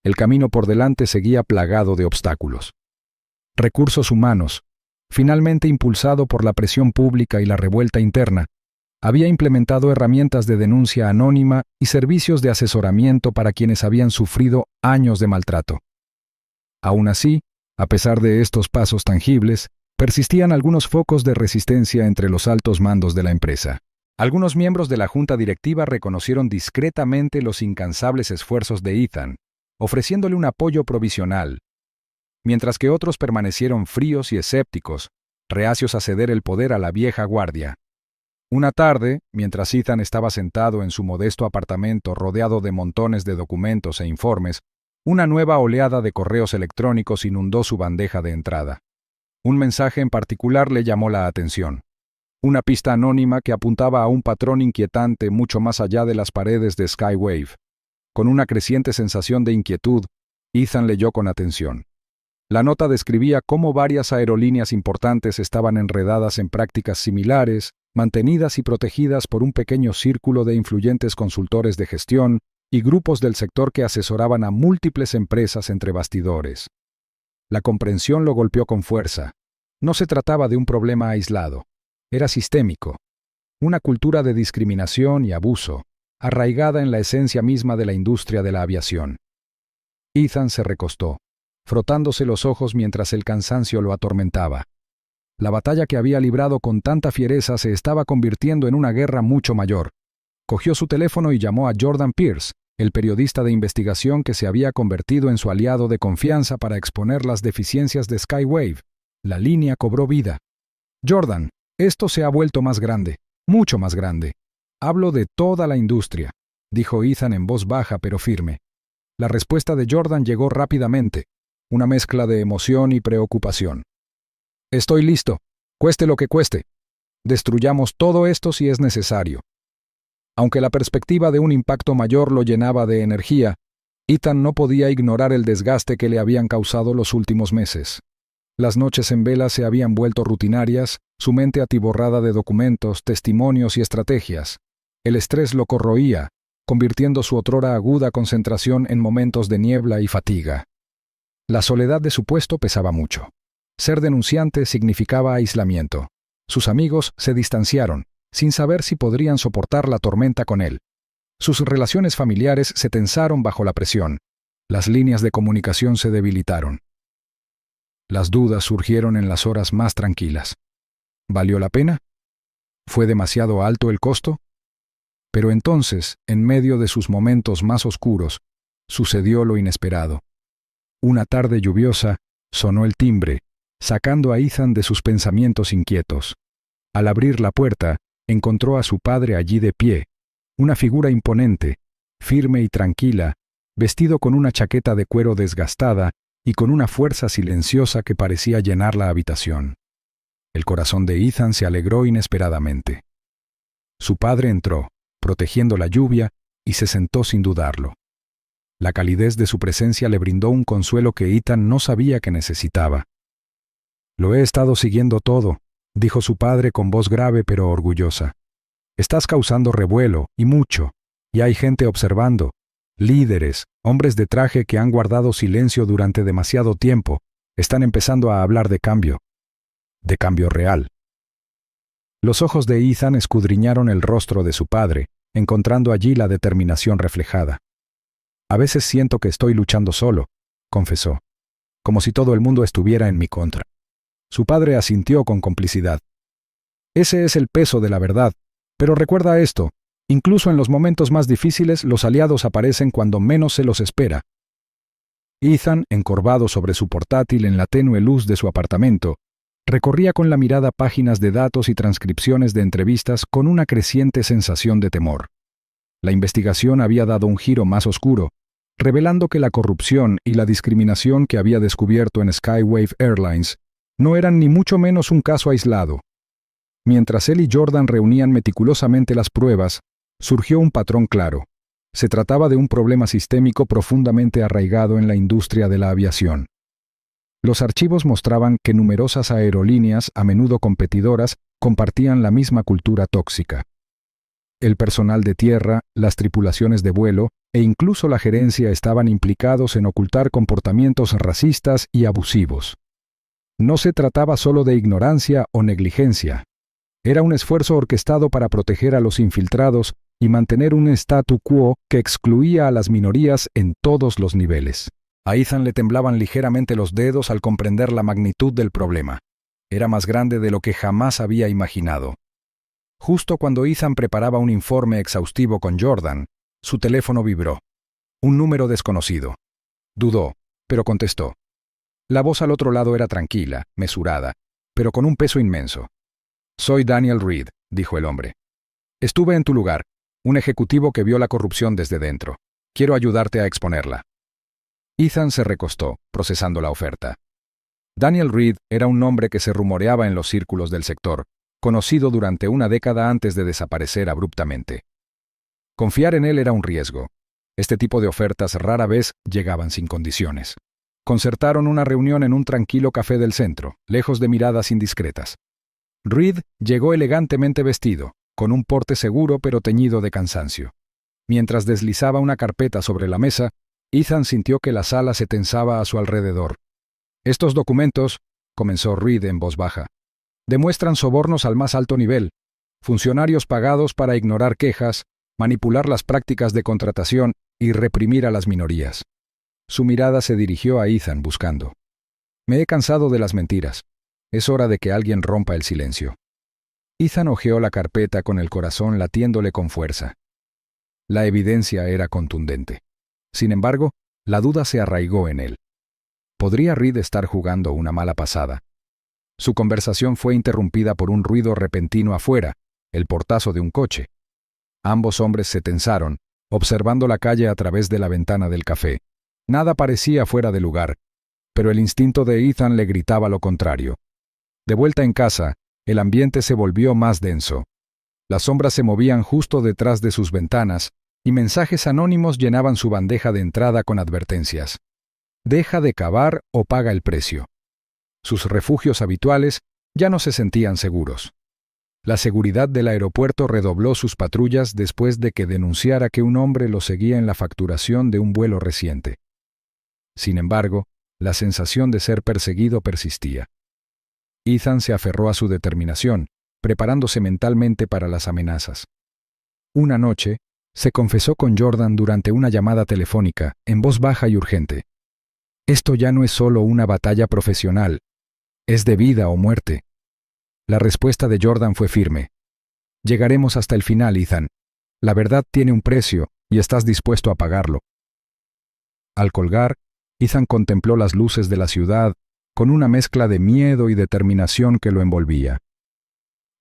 El camino por delante seguía plagado de obstáculos. Recursos humanos, finalmente impulsado por la presión pública y la revuelta interna, había implementado herramientas de denuncia anónima y servicios de asesoramiento para quienes habían sufrido años de maltrato. Aún así, a pesar de estos pasos tangibles, persistían algunos focos de resistencia entre los altos mandos de la empresa. Algunos miembros de la junta directiva reconocieron discretamente los incansables esfuerzos de Ethan, ofreciéndole un apoyo provisional, mientras que otros permanecieron fríos y escépticos, reacios a ceder el poder a la vieja guardia. Una tarde, mientras Ethan estaba sentado en su modesto apartamento rodeado de montones de documentos e informes, una nueva oleada de correos electrónicos inundó su bandeja de entrada. Un mensaje en particular le llamó la atención. Una pista anónima que apuntaba a un patrón inquietante mucho más allá de las paredes de Skywave. Con una creciente sensación de inquietud, Ethan leyó con atención. La nota describía cómo varias aerolíneas importantes estaban enredadas en prácticas similares, mantenidas y protegidas por un pequeño círculo de influyentes consultores de gestión y grupos del sector que asesoraban a múltiples empresas entre bastidores. La comprensión lo golpeó con fuerza. No se trataba de un problema aislado. Era sistémico. Una cultura de discriminación y abuso, arraigada en la esencia misma de la industria de la aviación. Ethan se recostó, frotándose los ojos mientras el cansancio lo atormentaba. La batalla que había librado con tanta fiereza se estaba convirtiendo en una guerra mucho mayor. Cogió su teléfono y llamó a Jordan Pierce, el periodista de investigación que se había convertido en su aliado de confianza para exponer las deficiencias de Skywave. La línea cobró vida. «Jordan, esto se ha vuelto más grande, mucho más grande. Hablo de toda la industria», dijo Ethan en voz baja pero firme. La respuesta de Jordan llegó rápidamente, una mezcla de emoción y preocupación. «Estoy listo, cueste lo que cueste. Destruyamos todo esto si es necesario». Aunque la perspectiva de un impacto mayor lo llenaba de energía, Ethan no podía ignorar el desgaste que le habían causado los últimos meses. Las noches en vela se habían vuelto rutinarias, su mente atiborrada de documentos, testimonios y estrategias. El estrés lo corroía, convirtiendo su otrora aguda concentración en momentos de niebla y fatiga. La soledad de su puesto pesaba mucho. Ser denunciante significaba aislamiento. Sus amigos se distanciaron, sin saber si podrían soportar la tormenta con él. Sus relaciones familiares se tensaron bajo la presión. Las líneas de comunicación se debilitaron. Las dudas surgieron en las horas más tranquilas. ¿Valió la pena? ¿Fue demasiado alto el costo? Pero entonces, en medio de sus momentos más oscuros, sucedió lo inesperado. Una tarde lluviosa, sonó el timbre, sacando a Ethan de sus pensamientos inquietos. Al abrir la puerta, encontró a su padre allí de pie, una figura imponente, firme y tranquila, vestido con una chaqueta de cuero desgastada y con una fuerza silenciosa que parecía llenar la habitación. El corazón de Ethan se alegró inesperadamente. Su padre entró, protegiendo la lluvia, y se sentó sin dudarlo. La calidez de su presencia le brindó un consuelo que Ethan no sabía que necesitaba. «Lo he estado siguiendo todo», dijo su padre con voz grave pero orgullosa. «Estás causando revuelo, y mucho, y hay gente observando. Líderes, hombres de traje que han guardado silencio durante demasiado tiempo, están empezando a hablar de cambio real». Los ojos de Ethan escudriñaron el rostro de su padre, encontrando allí la determinación reflejada. «A veces siento que estoy luchando solo», confesó, «como si todo el mundo estuviera en mi contra». Su padre asintió con complicidad. «Ese es el peso de la verdad, pero recuerda esto, incluso en los momentos más difíciles los aliados aparecen cuando menos se los espera». Ethan, encorvado sobre su portátil en la tenue luz de su apartamento, recorría con la mirada páginas de datos y transcripciones de entrevistas con una creciente sensación de temor. La investigación había dado un giro más oscuro, revelando que la corrupción y la discriminación que había descubierto en Skywave Airlines no eran ni mucho menos un caso aislado. Mientras él y Jordan reunían meticulosamente las pruebas, surgió un patrón claro. Se trataba de un problema sistémico profundamente arraigado en la industria de la aviación. Los archivos mostraban que numerosas aerolíneas, a menudo competidoras, compartían la misma cultura tóxica. El personal de tierra, las tripulaciones de vuelo e incluso la gerencia estaban implicados en ocultar comportamientos racistas y abusivos. No se trataba solo de ignorancia o negligencia. Era un esfuerzo orquestado para proteger a los infiltrados y mantener un statu quo que excluía a las minorías en todos los niveles. A Ethan le temblaban ligeramente los dedos al comprender la magnitud del problema. Era más grande de lo que jamás había imaginado. Justo cuando Ethan preparaba un informe exhaustivo con Jordan, su teléfono vibró. Un número desconocido. Dudó, pero contestó. La voz al otro lado era tranquila, mesurada, pero con un peso inmenso. «Soy Daniel Reed», dijo el hombre. «Estuve en tu lugar, un ejecutivo que vio la corrupción desde dentro. Quiero ayudarte a exponerla». Ethan se recostó, procesando la oferta. Daniel Reed era un nombre que se rumoreaba en los círculos del sector, conocido durante una década antes de desaparecer abruptamente. Confiar en él era un riesgo. Este tipo de ofertas rara vez llegaban sin condiciones. Concertaron una reunión en un tranquilo café del centro, lejos de miradas indiscretas. Reed llegó elegantemente vestido, con un porte seguro pero teñido de cansancio. Mientras deslizaba una carpeta sobre la mesa, Ethan sintió que la sala se tensaba a su alrededor. «Estos documentos», comenzó Reed en voz baja, «demuestran sobornos al más alto nivel, funcionarios pagados para ignorar quejas, manipular las prácticas de contratación y reprimir a las minorías». Su mirada se dirigió a Ethan buscando. «Me he cansado de las mentiras. Es hora de que alguien rompa el silencio». Ethan hojeó la carpeta con el corazón latiéndole con fuerza. La evidencia era contundente. Sin embargo, la duda se arraigó en él. ¿Podría Reed estar jugando una mala pasada? Su conversación fue interrumpida por un ruido repentino afuera, el portazo de un coche. Ambos hombres se tensaron, observando la calle a través de la ventana del café. Nada parecía fuera de lugar, pero el instinto de Ethan le gritaba lo contrario. De vuelta en casa, el ambiente se volvió más denso. Las sombras se movían justo detrás de sus ventanas, y mensajes anónimos llenaban su bandeja de entrada con advertencias. «Deja de cavar o paga el precio». Sus refugios habituales ya no se sentían seguros. La seguridad del aeropuerto redobló sus patrullas después de que denunciara que un hombre lo seguía en la facturación de un vuelo reciente. Sin embargo, la sensación de ser perseguido persistía. Ethan se aferró a su determinación, preparándose mentalmente para las amenazas. Una noche, se confesó con Jordan durante una llamada telefónica, en voz baja y urgente. «Esto ya no es solo una batalla profesional, es de vida o muerte». La respuesta de Jordan fue firme. «Llegaremos hasta el final, Ethan. La verdad tiene un precio y estás dispuesto a pagarlo». Al colgar, Ethan contempló las luces de la ciudad con una mezcla de miedo y determinación que lo envolvía.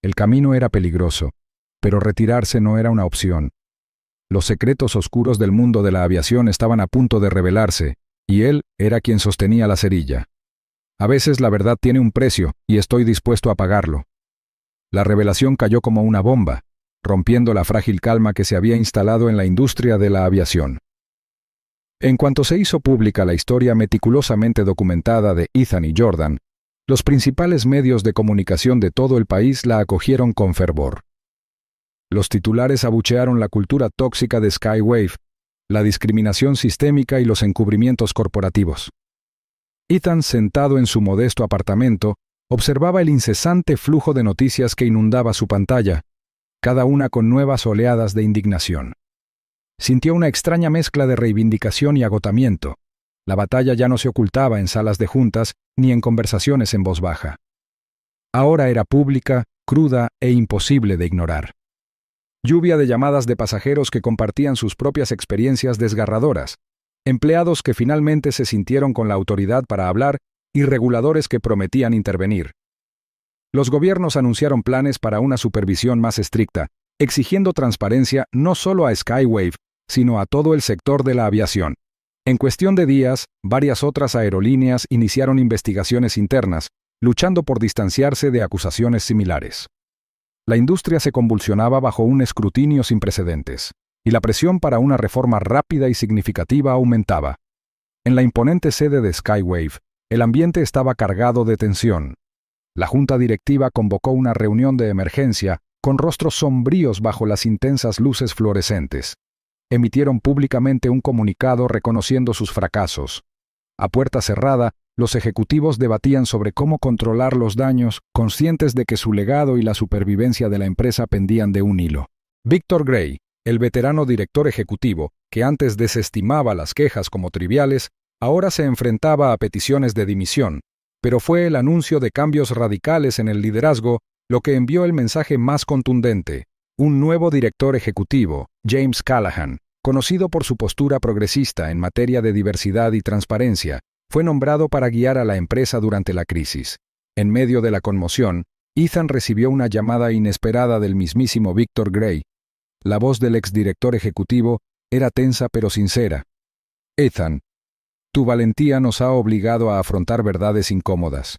El camino era peligroso, pero retirarse no era una opción. Los secretos oscuros del mundo de la aviación estaban a punto de revelarse, y él era quien sostenía la cerilla. «A veces la verdad tiene un precio, y estoy dispuesto a pagarlo». La revelación cayó como una bomba, rompiendo la frágil calma que se había instalado en la industria de la aviación. En cuanto se hizo pública la historia meticulosamente documentada de Ethan y Jordan, los principales medios de comunicación de todo el país la acogieron con fervor. Los titulares abuchearon la cultura tóxica de Skywave, la discriminación sistémica y los encubrimientos corporativos. Ethan, sentado en su modesto apartamento, observaba el incesante flujo de noticias que inundaba su pantalla, cada una con nuevas oleadas de indignación. Sintió una extraña mezcla de reivindicación y agotamiento. La batalla ya no se ocultaba en salas de juntas ni en conversaciones en voz baja. Ahora era pública, cruda e imposible de ignorar. Lluvia de llamadas de pasajeros que compartían sus propias experiencias desgarradoras, empleados que finalmente se sintieron con la autoridad para hablar y reguladores que prometían intervenir. Los gobiernos anunciaron planes para una supervisión más estricta, exigiendo transparencia no solo a Skywave, sino a todo el sector de la aviación. En cuestión de días, varias otras aerolíneas iniciaron investigaciones internas, luchando por distanciarse de acusaciones similares. La industria se convulsionaba bajo un escrutinio sin precedentes, y la presión para una reforma rápida y significativa aumentaba. En la imponente sede de Skywave, el ambiente estaba cargado de tensión. La junta directiva convocó una reunión de emergencia con rostros sombríos bajo las intensas luces fluorescentes. Emitieron públicamente un comunicado reconociendo sus fracasos. A puerta cerrada, los ejecutivos debatían sobre cómo controlar los daños, conscientes de que su legado y la supervivencia de la empresa pendían de un hilo. Victor Gray, el veterano director ejecutivo, que antes desestimaba las quejas como triviales, ahora se enfrentaba a peticiones de dimisión, pero fue el anuncio de cambios radicales en el liderazgo lo que envió el mensaje más contundente. Un nuevo director ejecutivo, James Callahan, conocido por su postura progresista en materia de diversidad y transparencia, fue nombrado para guiar a la empresa durante la crisis. En medio de la conmoción, Ethan recibió una llamada inesperada del mismísimo Victor Gray. La voz del exdirector ejecutivo era tensa pero sincera. Ethan, tu valentía nos ha obligado a afrontar verdades incómodas.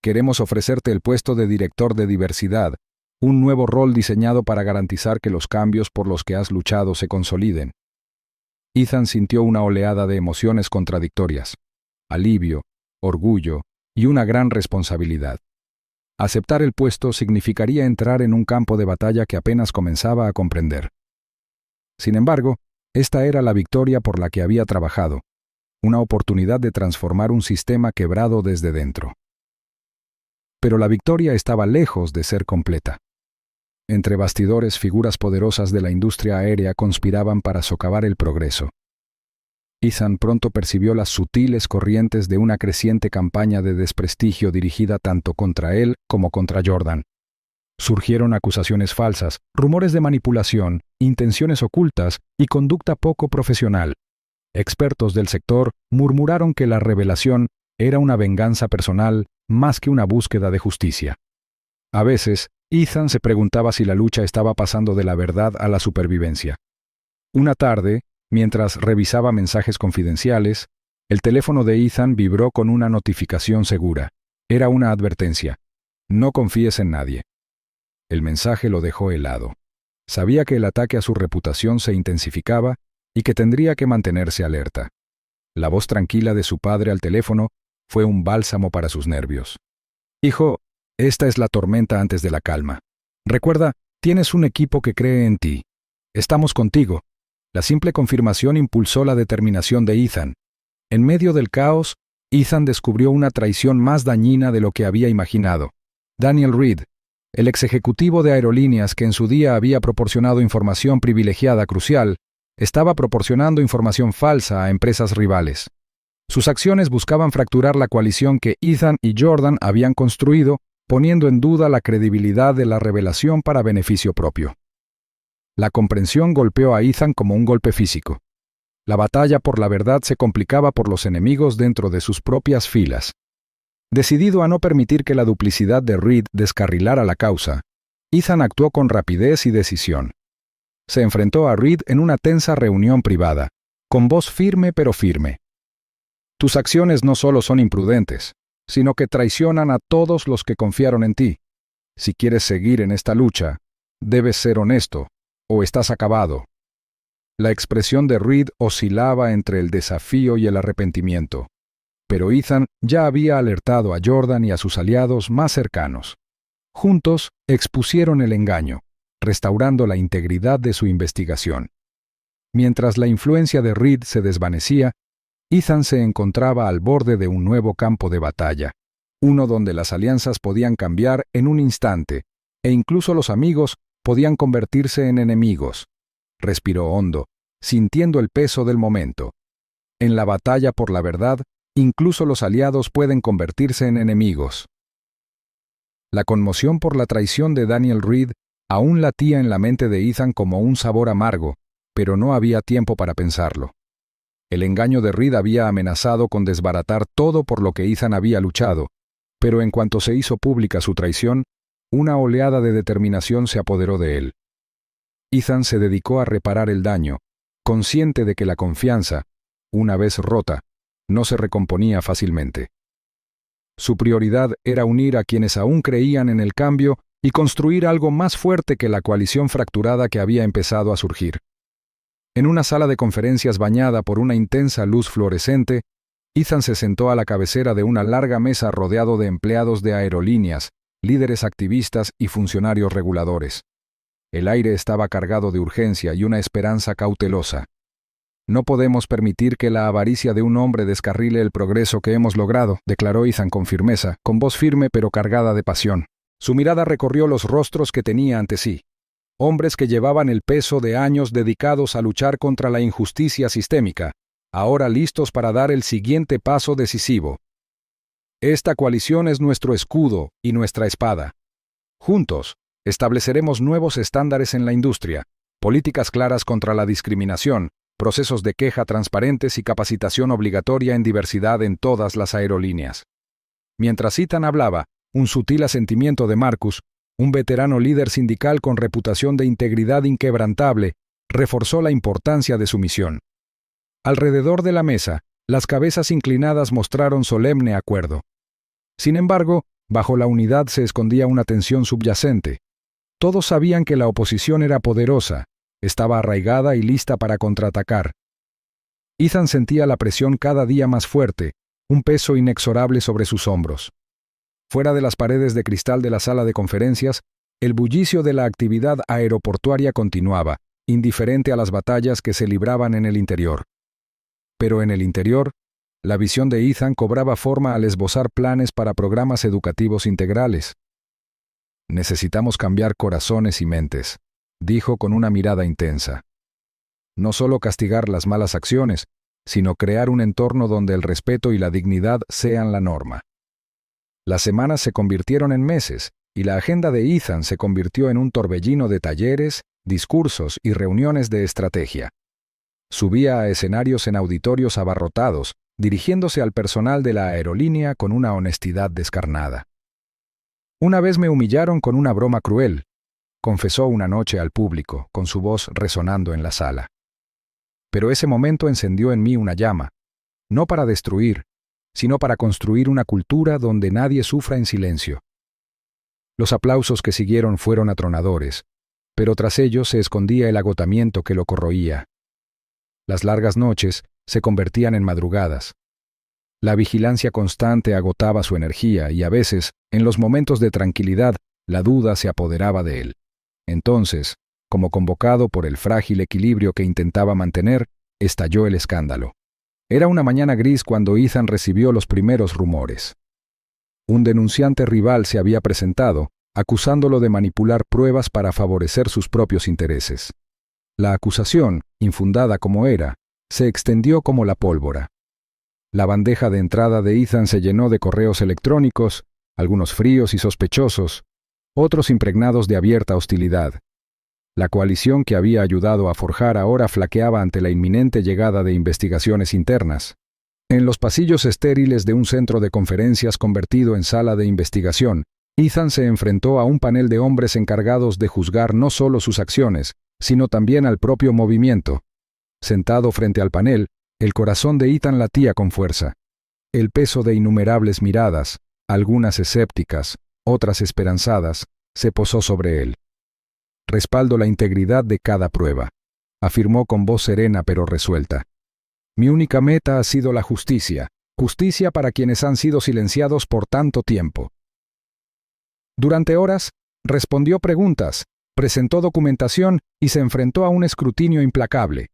Queremos ofrecerte el puesto de director de diversidad, un nuevo rol diseñado para garantizar que los cambios por los que has luchado se consoliden. Ethan sintió una oleada de emociones contradictorias: alivio, orgullo y una gran responsabilidad. Aceptar el puesto significaría entrar en un campo de batalla que apenas comenzaba a comprender. Sin embargo, esta era la victoria por la que había trabajado, una oportunidad de transformar un sistema quebrado desde dentro. Pero la victoria estaba lejos de ser completa. Entre bastidores, figuras poderosas de la industria aérea conspiraban para socavar el progreso. Ethan pronto percibió las sutiles corrientes de una creciente campaña de desprestigio dirigida tanto contra él como contra Jordan. Surgieron acusaciones falsas, rumores de manipulación, intenciones ocultas y conducta poco profesional. Expertos del sector murmuraron que la revelación era una venganza personal más que una búsqueda de justicia. A veces, Ethan se preguntaba si la lucha estaba pasando de la verdad a la supervivencia. Una tarde, mientras revisaba mensajes confidenciales, el teléfono de Ethan vibró con una notificación segura. Era una advertencia: no confíes en nadie. El mensaje lo dejó helado. Sabía que el ataque a su reputación se intensificaba y que tendría que mantenerse alerta. La voz tranquila de su padre al teléfono fue un bálsamo para sus nervios. Hijo, esta es la tormenta antes de la calma. Recuerda, tienes un equipo que cree en ti. Estamos contigo. La simple confirmación impulsó la determinación de Ethan. En medio del caos, Ethan descubrió una traición más dañina de lo que había imaginado. Daniel Reed, el ex ejecutivo de aerolíneas que en su día había proporcionado información privilegiada crucial, estaba proporcionando información falsa a empresas rivales. Sus acciones buscaban fracturar la coalición que Ethan y Jordan habían construido, poniendo en duda la credibilidad de la revelación para beneficio propio. La comprensión golpeó a Ethan como un golpe físico. La batalla por la verdad se complicaba por los enemigos dentro de sus propias filas. Decidido a no permitir que la duplicidad de Reed descarrilara la causa, Ethan actuó con rapidez y decisión. Se enfrentó a Reed en una tensa reunión privada, con voz firme pero firme. Tus acciones no solo son imprudentes, sino que traicionan a todos los que confiaron en ti. Si quieres seguir en esta lucha, debes ser honesto, o estás acabado. La expresión de Reed oscilaba entre el desafío y el arrepentimiento, pero Ethan ya había alertado a Jordan y a sus aliados más cercanos. Juntos expusieron el engaño, restaurando la integridad de su investigación. Mientras la influencia de Reed se desvanecía, Ethan se encontraba al borde de un nuevo campo de batalla, uno donde las alianzas podían cambiar en un instante, e incluso los amigos podían convertirse en enemigos. Respiró hondo, sintiendo el peso del momento. En la batalla por la verdad, incluso los aliados pueden convertirse en enemigos. La conmoción por la traición de Daniel Reed aún latía en la mente de Ethan como un sabor amargo, pero no había tiempo para pensarlo. El engaño de Reed había amenazado con desbaratar todo por lo que Ethan había luchado, pero en cuanto se hizo pública su traición, una oleada de determinación se apoderó de él. Ethan se dedicó a reparar el daño, consciente de que la confianza, una vez rota, no se recomponía fácilmente. Su prioridad era unir a quienes aún creían en el cambio y construir algo más fuerte que la coalición fracturada que había empezado a surgir. En una sala de conferencias bañada por una intensa luz fluorescente, Ethan se sentó a la cabecera de una larga mesa rodeado de empleados de aerolíneas, líderes activistas y funcionarios reguladores. El aire estaba cargado de urgencia y una esperanza cautelosa. No podemos permitir que la avaricia de un hombre descarrile el progreso que hemos logrado, declaró Ethan con firmeza, con voz firme pero cargada de pasión. Su mirada recorrió los rostros que tenía ante sí. Hombres que llevaban el peso de años dedicados a luchar contra la injusticia sistémica, ahora listos para dar el siguiente paso decisivo. Esta coalición es nuestro escudo y nuestra espada. Juntos, estableceremos nuevos estándares en la industria, políticas claras contra la discriminación, procesos de queja transparentes y capacitación obligatoria en diversidad en todas las aerolíneas. Mientras Ethan hablaba, un sutil asentimiento de Marcus, un veterano líder sindical con reputación de integridad inquebrantable, reforzó la importancia de su misión. Alrededor de la mesa, las cabezas inclinadas mostraron solemne acuerdo. Sin embargo, bajo la unidad se escondía una tensión subyacente. Todos sabían que la oposición era poderosa, estaba arraigada y lista para contraatacar. Ethan sentía la presión cada día más fuerte, un peso inexorable sobre sus hombros. Fuera de las paredes de cristal de la sala de conferencias, el bullicio de la actividad aeroportuaria continuaba, indiferente a las batallas que se libraban en el interior. Pero en el interior, la visión de Ethan cobraba forma al esbozar planes para programas educativos integrales. Necesitamos cambiar corazones y mentes, dijo con una mirada intensa. No solo castigar las malas acciones, sino crear un entorno donde el respeto y la dignidad sean la norma. Las semanas se convirtieron en meses, y la agenda de Ethan se convirtió en un torbellino de talleres, discursos y reuniones de estrategia. Subía a escenarios en auditorios abarrotados, dirigiéndose al personal de la aerolínea con una honestidad descarnada. Una vez me humillaron con una broma cruel, confesó una noche al público, con su voz resonando en la sala. Pero ese momento encendió en mí una llama, no para destruir, sino para construir una cultura donde nadie sufra en silencio. Los aplausos que siguieron fueron atronadores, pero tras ellos se escondía el agotamiento que lo corroía. Las largas noches se convertían en madrugadas. La vigilancia constante agotaba su energía y a veces, en los momentos de tranquilidad, la duda se apoderaba de él. Entonces, como convocado por el frágil equilibrio que intentaba mantener, estalló el escándalo. Era una mañana gris cuando Ethan recibió los primeros rumores. Un denunciante rival se había presentado, acusándolo de manipular pruebas para favorecer sus propios intereses. La acusación, infundada como era, se extendió como la pólvora. La bandeja de entrada de Ethan se llenó de correos electrónicos, algunos fríos y sospechosos, otros impregnados de abierta hostilidad. La coalición que había ayudado a forjar ahora flaqueaba ante la inminente llegada de investigaciones internas. En los pasillos estériles de un centro de conferencias convertido en sala de investigación, Ethan se enfrentó a un panel de hombres encargados de juzgar no solo sus acciones, sino también al propio movimiento. Sentado frente al panel, el corazón de Ethan latía con fuerza. El peso de innumerables miradas, algunas escépticas, otras esperanzadas, se posó sobre él. Respaldo la integridad de cada prueba, afirmó con voz serena pero resuelta. Mi única meta ha sido la justicia, justicia para quienes han sido silenciados por tanto tiempo. Durante horas, respondió preguntas, presentó documentación y se enfrentó a un escrutinio implacable.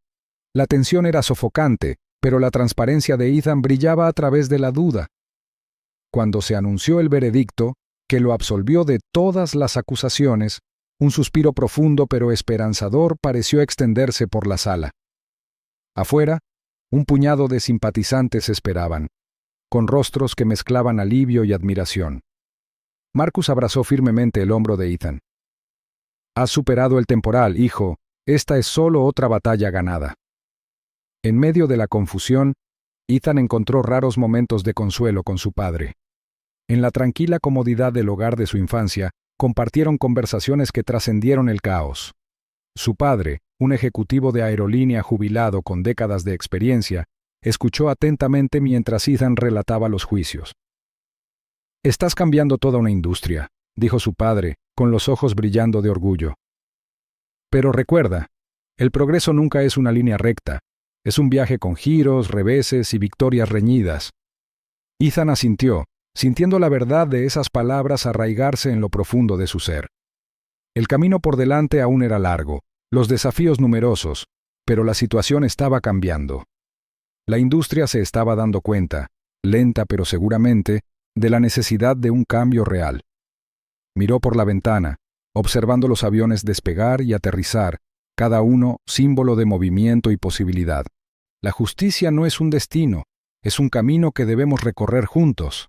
La tensión era sofocante, pero la transparencia de Ethan brillaba a través de la duda. Cuando se anunció el veredicto, que lo absolvió de todas las acusaciones, un suspiro profundo pero esperanzador pareció extenderse por la sala. Afuera, un puñado de simpatizantes esperaban, con rostros que mezclaban alivio y admiración. Marcus abrazó firmemente el hombro de Ethan. Has superado el temporal, hijo. Esta es solo otra batalla ganada. En medio de la confusión, Ethan encontró raros momentos de consuelo con su padre. En la tranquila comodidad del hogar de su infancia, compartieron conversaciones que trascendieron el caos. Su padre, un ejecutivo de aerolínea jubilado con décadas de experiencia, escuchó atentamente mientras Ethan relataba los juicios. Estás cambiando toda una industria, dijo su padre, con los ojos brillando de orgullo. Pero recuerda, el progreso nunca es una línea recta, es un viaje con giros, reveses y victorias reñidas. Ethan asintió, sintiendo la verdad de esas palabras arraigarse en lo profundo de su ser. El camino por delante aún era largo, los desafíos numerosos, pero la situación estaba cambiando. La industria se estaba dando cuenta, lenta pero seguramente, de la necesidad de un cambio real. Miró por la ventana, observando los aviones despegar y aterrizar, cada uno símbolo de movimiento y posibilidad. La justicia no es un destino, es un camino que debemos recorrer juntos.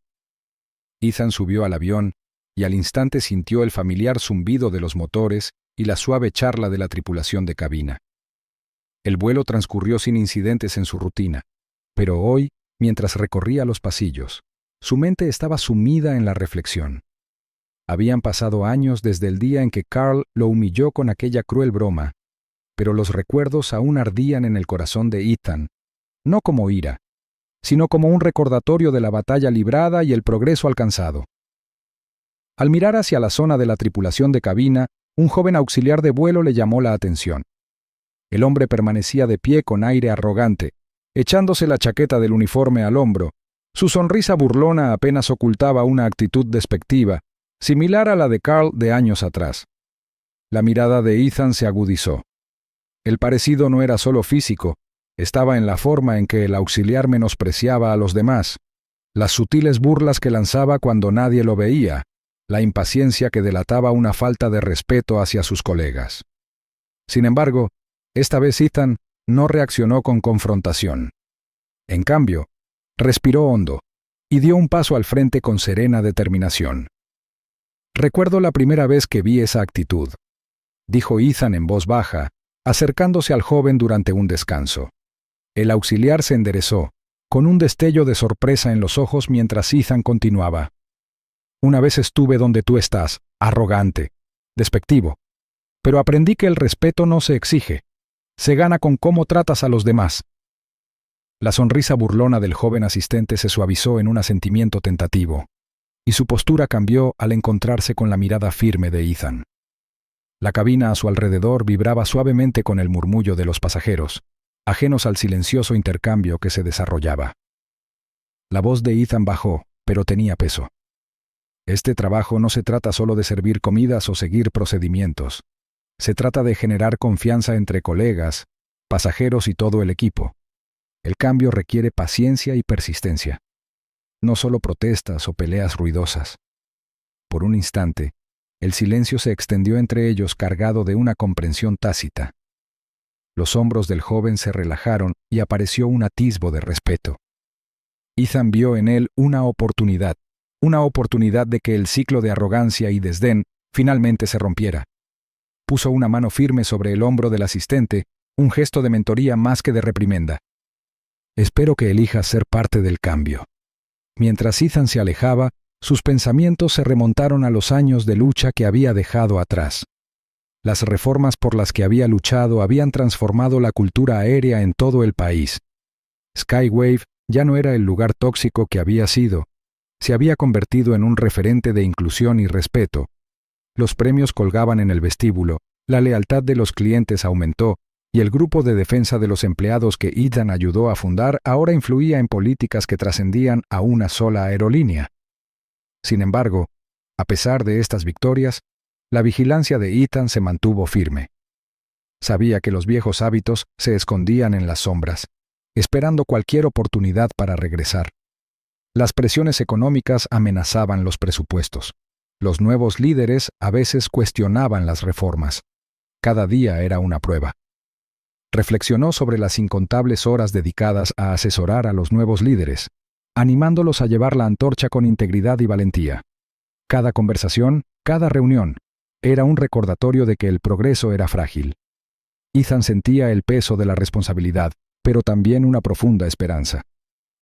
Ethan subió al avión y al instante sintió el familiar zumbido de los motores y la suave charla de la tripulación de cabina. El vuelo transcurrió sin incidentes en su rutina, pero hoy, mientras recorría los pasillos, su mente estaba sumida en la reflexión. Habían pasado años desde el día en que Carl lo humilló con aquella cruel broma, pero los recuerdos aún ardían en el corazón de Ethan, no como ira, sino como un recordatorio de la batalla librada y el progreso alcanzado. Al mirar hacia la zona de la tripulación de cabina, un joven auxiliar de vuelo le llamó la atención. El hombre permanecía de pie con aire arrogante, echándose la chaqueta del uniforme al hombro. Su sonrisa burlona apenas ocultaba una actitud despectiva, similar a la de Carl de años atrás. La mirada de Ethan se agudizó. El parecido no era solo físico, estaba en la forma en que el auxiliar menospreciaba a los demás, las sutiles burlas que lanzaba cuando nadie lo veía, la impaciencia que delataba una falta de respeto hacia sus colegas. Sin embargo, esta vez Ethan no reaccionó con confrontación. En cambio, respiró hondo y dio un paso al frente con serena determinación. «Recuerdo la primera vez que vi esa actitud», dijo Ethan en voz baja, acercándose al joven durante un descanso. El auxiliar se enderezó, con un destello de sorpresa en los ojos mientras Ethan continuaba. «Una vez estuve donde tú estás, arrogante, despectivo, pero aprendí que el respeto no se exige, se gana con cómo tratas a los demás». La sonrisa burlona del joven asistente se suavizó en un asentimiento tentativo, y su postura cambió al encontrarse con la mirada firme de Ethan. La cabina a su alrededor vibraba suavemente con el murmullo de los pasajeros, ajenos al silencioso intercambio que se desarrollaba. La voz de Ethan bajó, pero tenía peso. Este trabajo no se trata solo de servir comidas o seguir procedimientos. Se trata de generar confianza entre colegas, pasajeros y todo el equipo. El cambio requiere paciencia y persistencia. No solo protestas o peleas ruidosas. Por un instante, el silencio se extendió entre ellos cargado de una comprensión tácita. Los hombros del joven se relajaron y apareció un atisbo de respeto. Ethan vio en él una oportunidad de que el ciclo de arrogancia y desdén finalmente se rompiera. Puso una mano firme sobre el hombro del asistente, un gesto de mentoría más que de reprimenda. «Espero que elijas ser parte del cambio». Mientras Ethan se alejaba, sus pensamientos se remontaron a los años de lucha que había dejado atrás. Las reformas por las que había luchado habían transformado la cultura aérea en todo el país. Skywave ya no era el lugar tóxico que había sido. Se había convertido en un referente de inclusión y respeto. Los premios colgaban en el vestíbulo, la lealtad de los clientes aumentó, y el grupo de defensa de los empleados que Ethan ayudó a fundar ahora influía en políticas que trascendían a una sola aerolínea. Sin embargo, a pesar de estas victorias, la vigilancia de Ethan se mantuvo firme. Sabía que los viejos hábitos se escondían en las sombras, esperando cualquier oportunidad para regresar. Las presiones económicas amenazaban los presupuestos. Los nuevos líderes a veces cuestionaban las reformas. Cada día era una prueba. Reflexionó sobre las incontables horas dedicadas a asesorar a los nuevos líderes, animándolos a llevar la antorcha con integridad y valentía. Cada conversación, cada reunión, era un recordatorio de que el progreso era frágil. Ethan sentía el peso de la responsabilidad, pero también una profunda esperanza.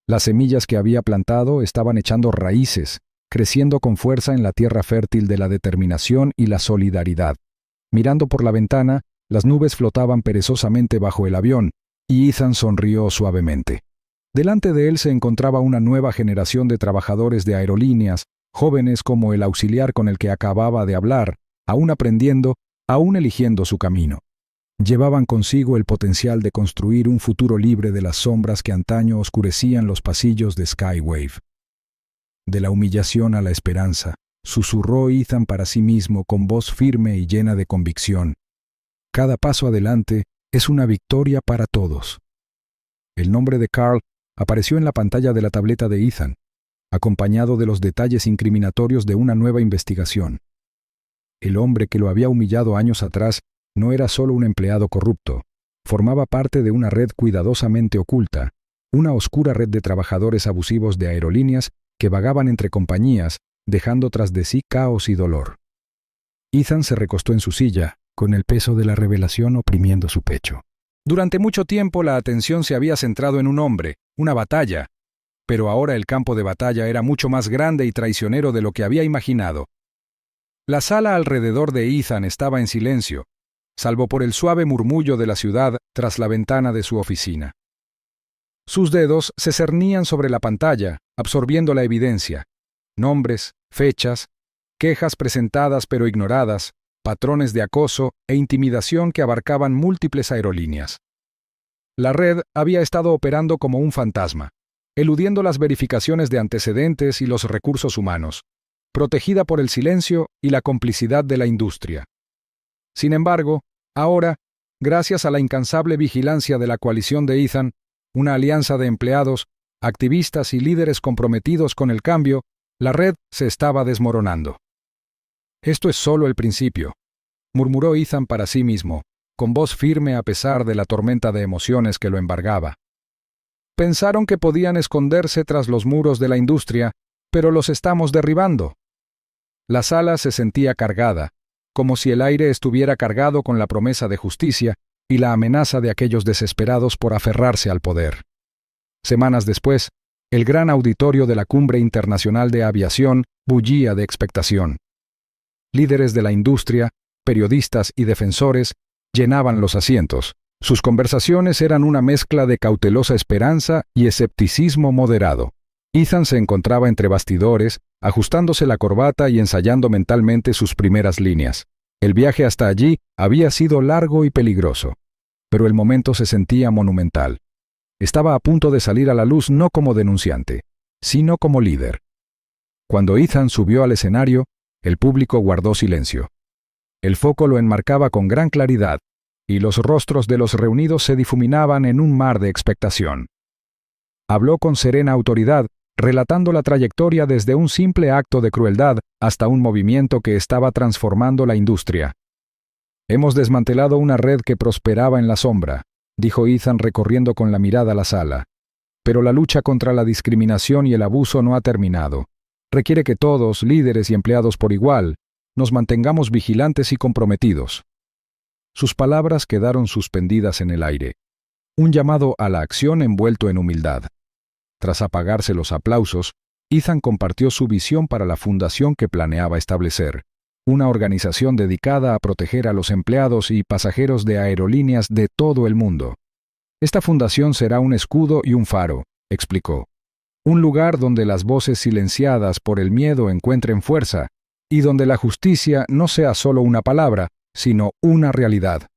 Las semillas que había plantado estaban echando raíces, creciendo con fuerza en la tierra fértil de la determinación y la solidaridad. Mirando por la ventana, las nubes flotaban perezosamente bajo el avión, y Ethan sonrió suavemente. Delante de él se encontraba una nueva generación de trabajadores de aerolíneas, jóvenes como el auxiliar con el que acababa de hablar, aún aprendiendo, aún eligiendo su camino. Llevaban consigo el potencial de construir un futuro libre de las sombras que antaño oscurecían los pasillos de Skywave. De la humillación a la esperanza, susurró Ethan para sí mismo con voz firme y llena de convicción. Cada paso adelante es una victoria para todos. El nombre de Carl apareció en la pantalla de la tableta de Ethan, acompañado de los detalles incriminatorios de una nueva investigación. El hombre que lo había humillado años atrás no era solo un empleado corrupto, formaba parte de una red cuidadosamente oculta, una oscura red de trabajadores abusivos de aerolíneas que vagaban entre compañías, dejando tras de sí caos y dolor. Ethan se recostó en su silla, con el peso de la revelación oprimiendo su pecho. Durante mucho tiempo la atención se había centrado en un hombre, una batalla, pero ahora el campo de batalla era mucho más grande y traicionero de lo que había imaginado. La sala alrededor de Ethan estaba en silencio, salvo por el suave murmullo de la ciudad tras la ventana de su oficina. Sus dedos se cernían sobre la pantalla, absorbiendo la evidencia. Nombres, fechas, quejas presentadas pero ignoradas, patrones de acoso e intimidación que abarcaban múltiples aerolíneas. La red había estado operando como un fantasma, eludiendo las verificaciones de antecedentes y los recursos humanos, protegida por el silencio y la complicidad de la industria. Sin embargo, ahora, gracias a la incansable vigilancia de la coalición de Ethan, una alianza de empleados, activistas y líderes comprometidos con el cambio, la red se estaba desmoronando. Esto es solo el principio, murmuró Ethan para sí mismo, con voz firme a pesar de la tormenta de emociones que lo embargaba. Pensaron que podían esconderse tras los muros de la industria, pero los estamos derribando. La sala se sentía cargada, como si el aire estuviera cargado con la promesa de justicia y la amenaza de aquellos desesperados por aferrarse al poder. Semanas después, el gran auditorio de la Cumbre Internacional de Aviación bullía de expectación. Líderes de la industria, periodistas y defensores llenaban los asientos. Sus conversaciones eran una mezcla de cautelosa esperanza y escepticismo moderado. Ethan se encontraba entre bastidores, ajustándose la corbata y ensayando mentalmente sus primeras líneas. El viaje hasta allí había sido largo y peligroso, pero el momento se sentía monumental. Estaba a punto de salir a la luz no como denunciante, sino como líder. Cuando Ethan subió al escenario, el público guardó silencio. El foco lo enmarcaba con gran claridad, y los rostros de los reunidos se difuminaban en un mar de expectación. Habló con serena autoridad, relatando la trayectoria desde un simple acto de crueldad hasta un movimiento que estaba transformando la industria. Hemos desmantelado una red que prosperaba en la sombra, dijo Ethan recorriendo con la mirada la sala. Pero la lucha contra la discriminación y el abuso no ha terminado. Requiere que todos, líderes y empleados por igual, nos mantengamos vigilantes y comprometidos. Sus palabras quedaron suspendidas en el aire. Un llamado a la acción envuelto en humildad. Tras apagarse los aplausos, Ethan compartió su visión para la fundación que planeaba establecer, una organización dedicada a proteger a los empleados y pasajeros de aerolíneas de todo el mundo. Esta fundación será un escudo y un faro, explicó. Un lugar donde las voces silenciadas por el miedo encuentren fuerza y donde la justicia no sea solo una palabra, sino una realidad.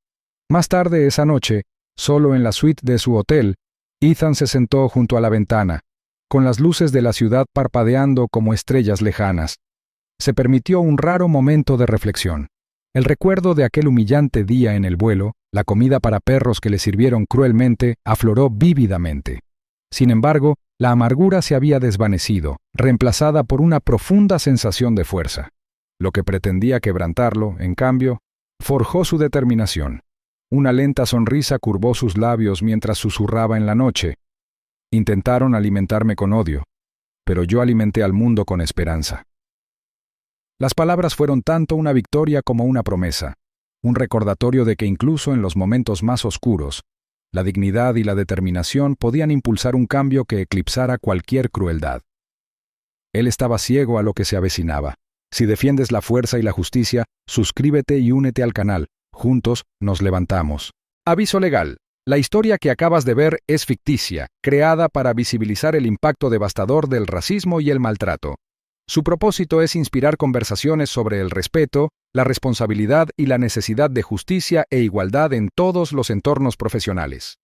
Más tarde esa noche, solo en la suite de su hotel, Ethan se sentó junto a la ventana, con las luces de la ciudad parpadeando como estrellas lejanas. Se permitió un raro momento de reflexión. El recuerdo de aquel humillante día en el vuelo, la comida para perros que le sirvieron cruelmente, afloró vívidamente. Sin embargo, la amargura se había desvanecido, reemplazada por una profunda sensación de fuerza. Lo que pretendía quebrantarlo, en cambio, forjó su determinación. Una lenta sonrisa curvó sus labios mientras susurraba en la noche. Intentaron alimentarme con odio, pero yo alimenté al mundo con esperanza. Las palabras fueron tanto una victoria como una promesa, un recordatorio de que incluso en los momentos más oscuros, la dignidad y la determinación podían impulsar un cambio que eclipsara cualquier crueldad. Él estaba ciego a lo que se avecinaba. Si defiendes la fuerza y la justicia, suscríbete y únete al canal. Juntos nos levantamos. Aviso legal. La historia que acabas de ver es ficticia, creada para visibilizar el impacto devastador del racismo y el maltrato. Su propósito es inspirar conversaciones sobre el respeto, la responsabilidad y la necesidad de justicia e igualdad en todos los entornos profesionales.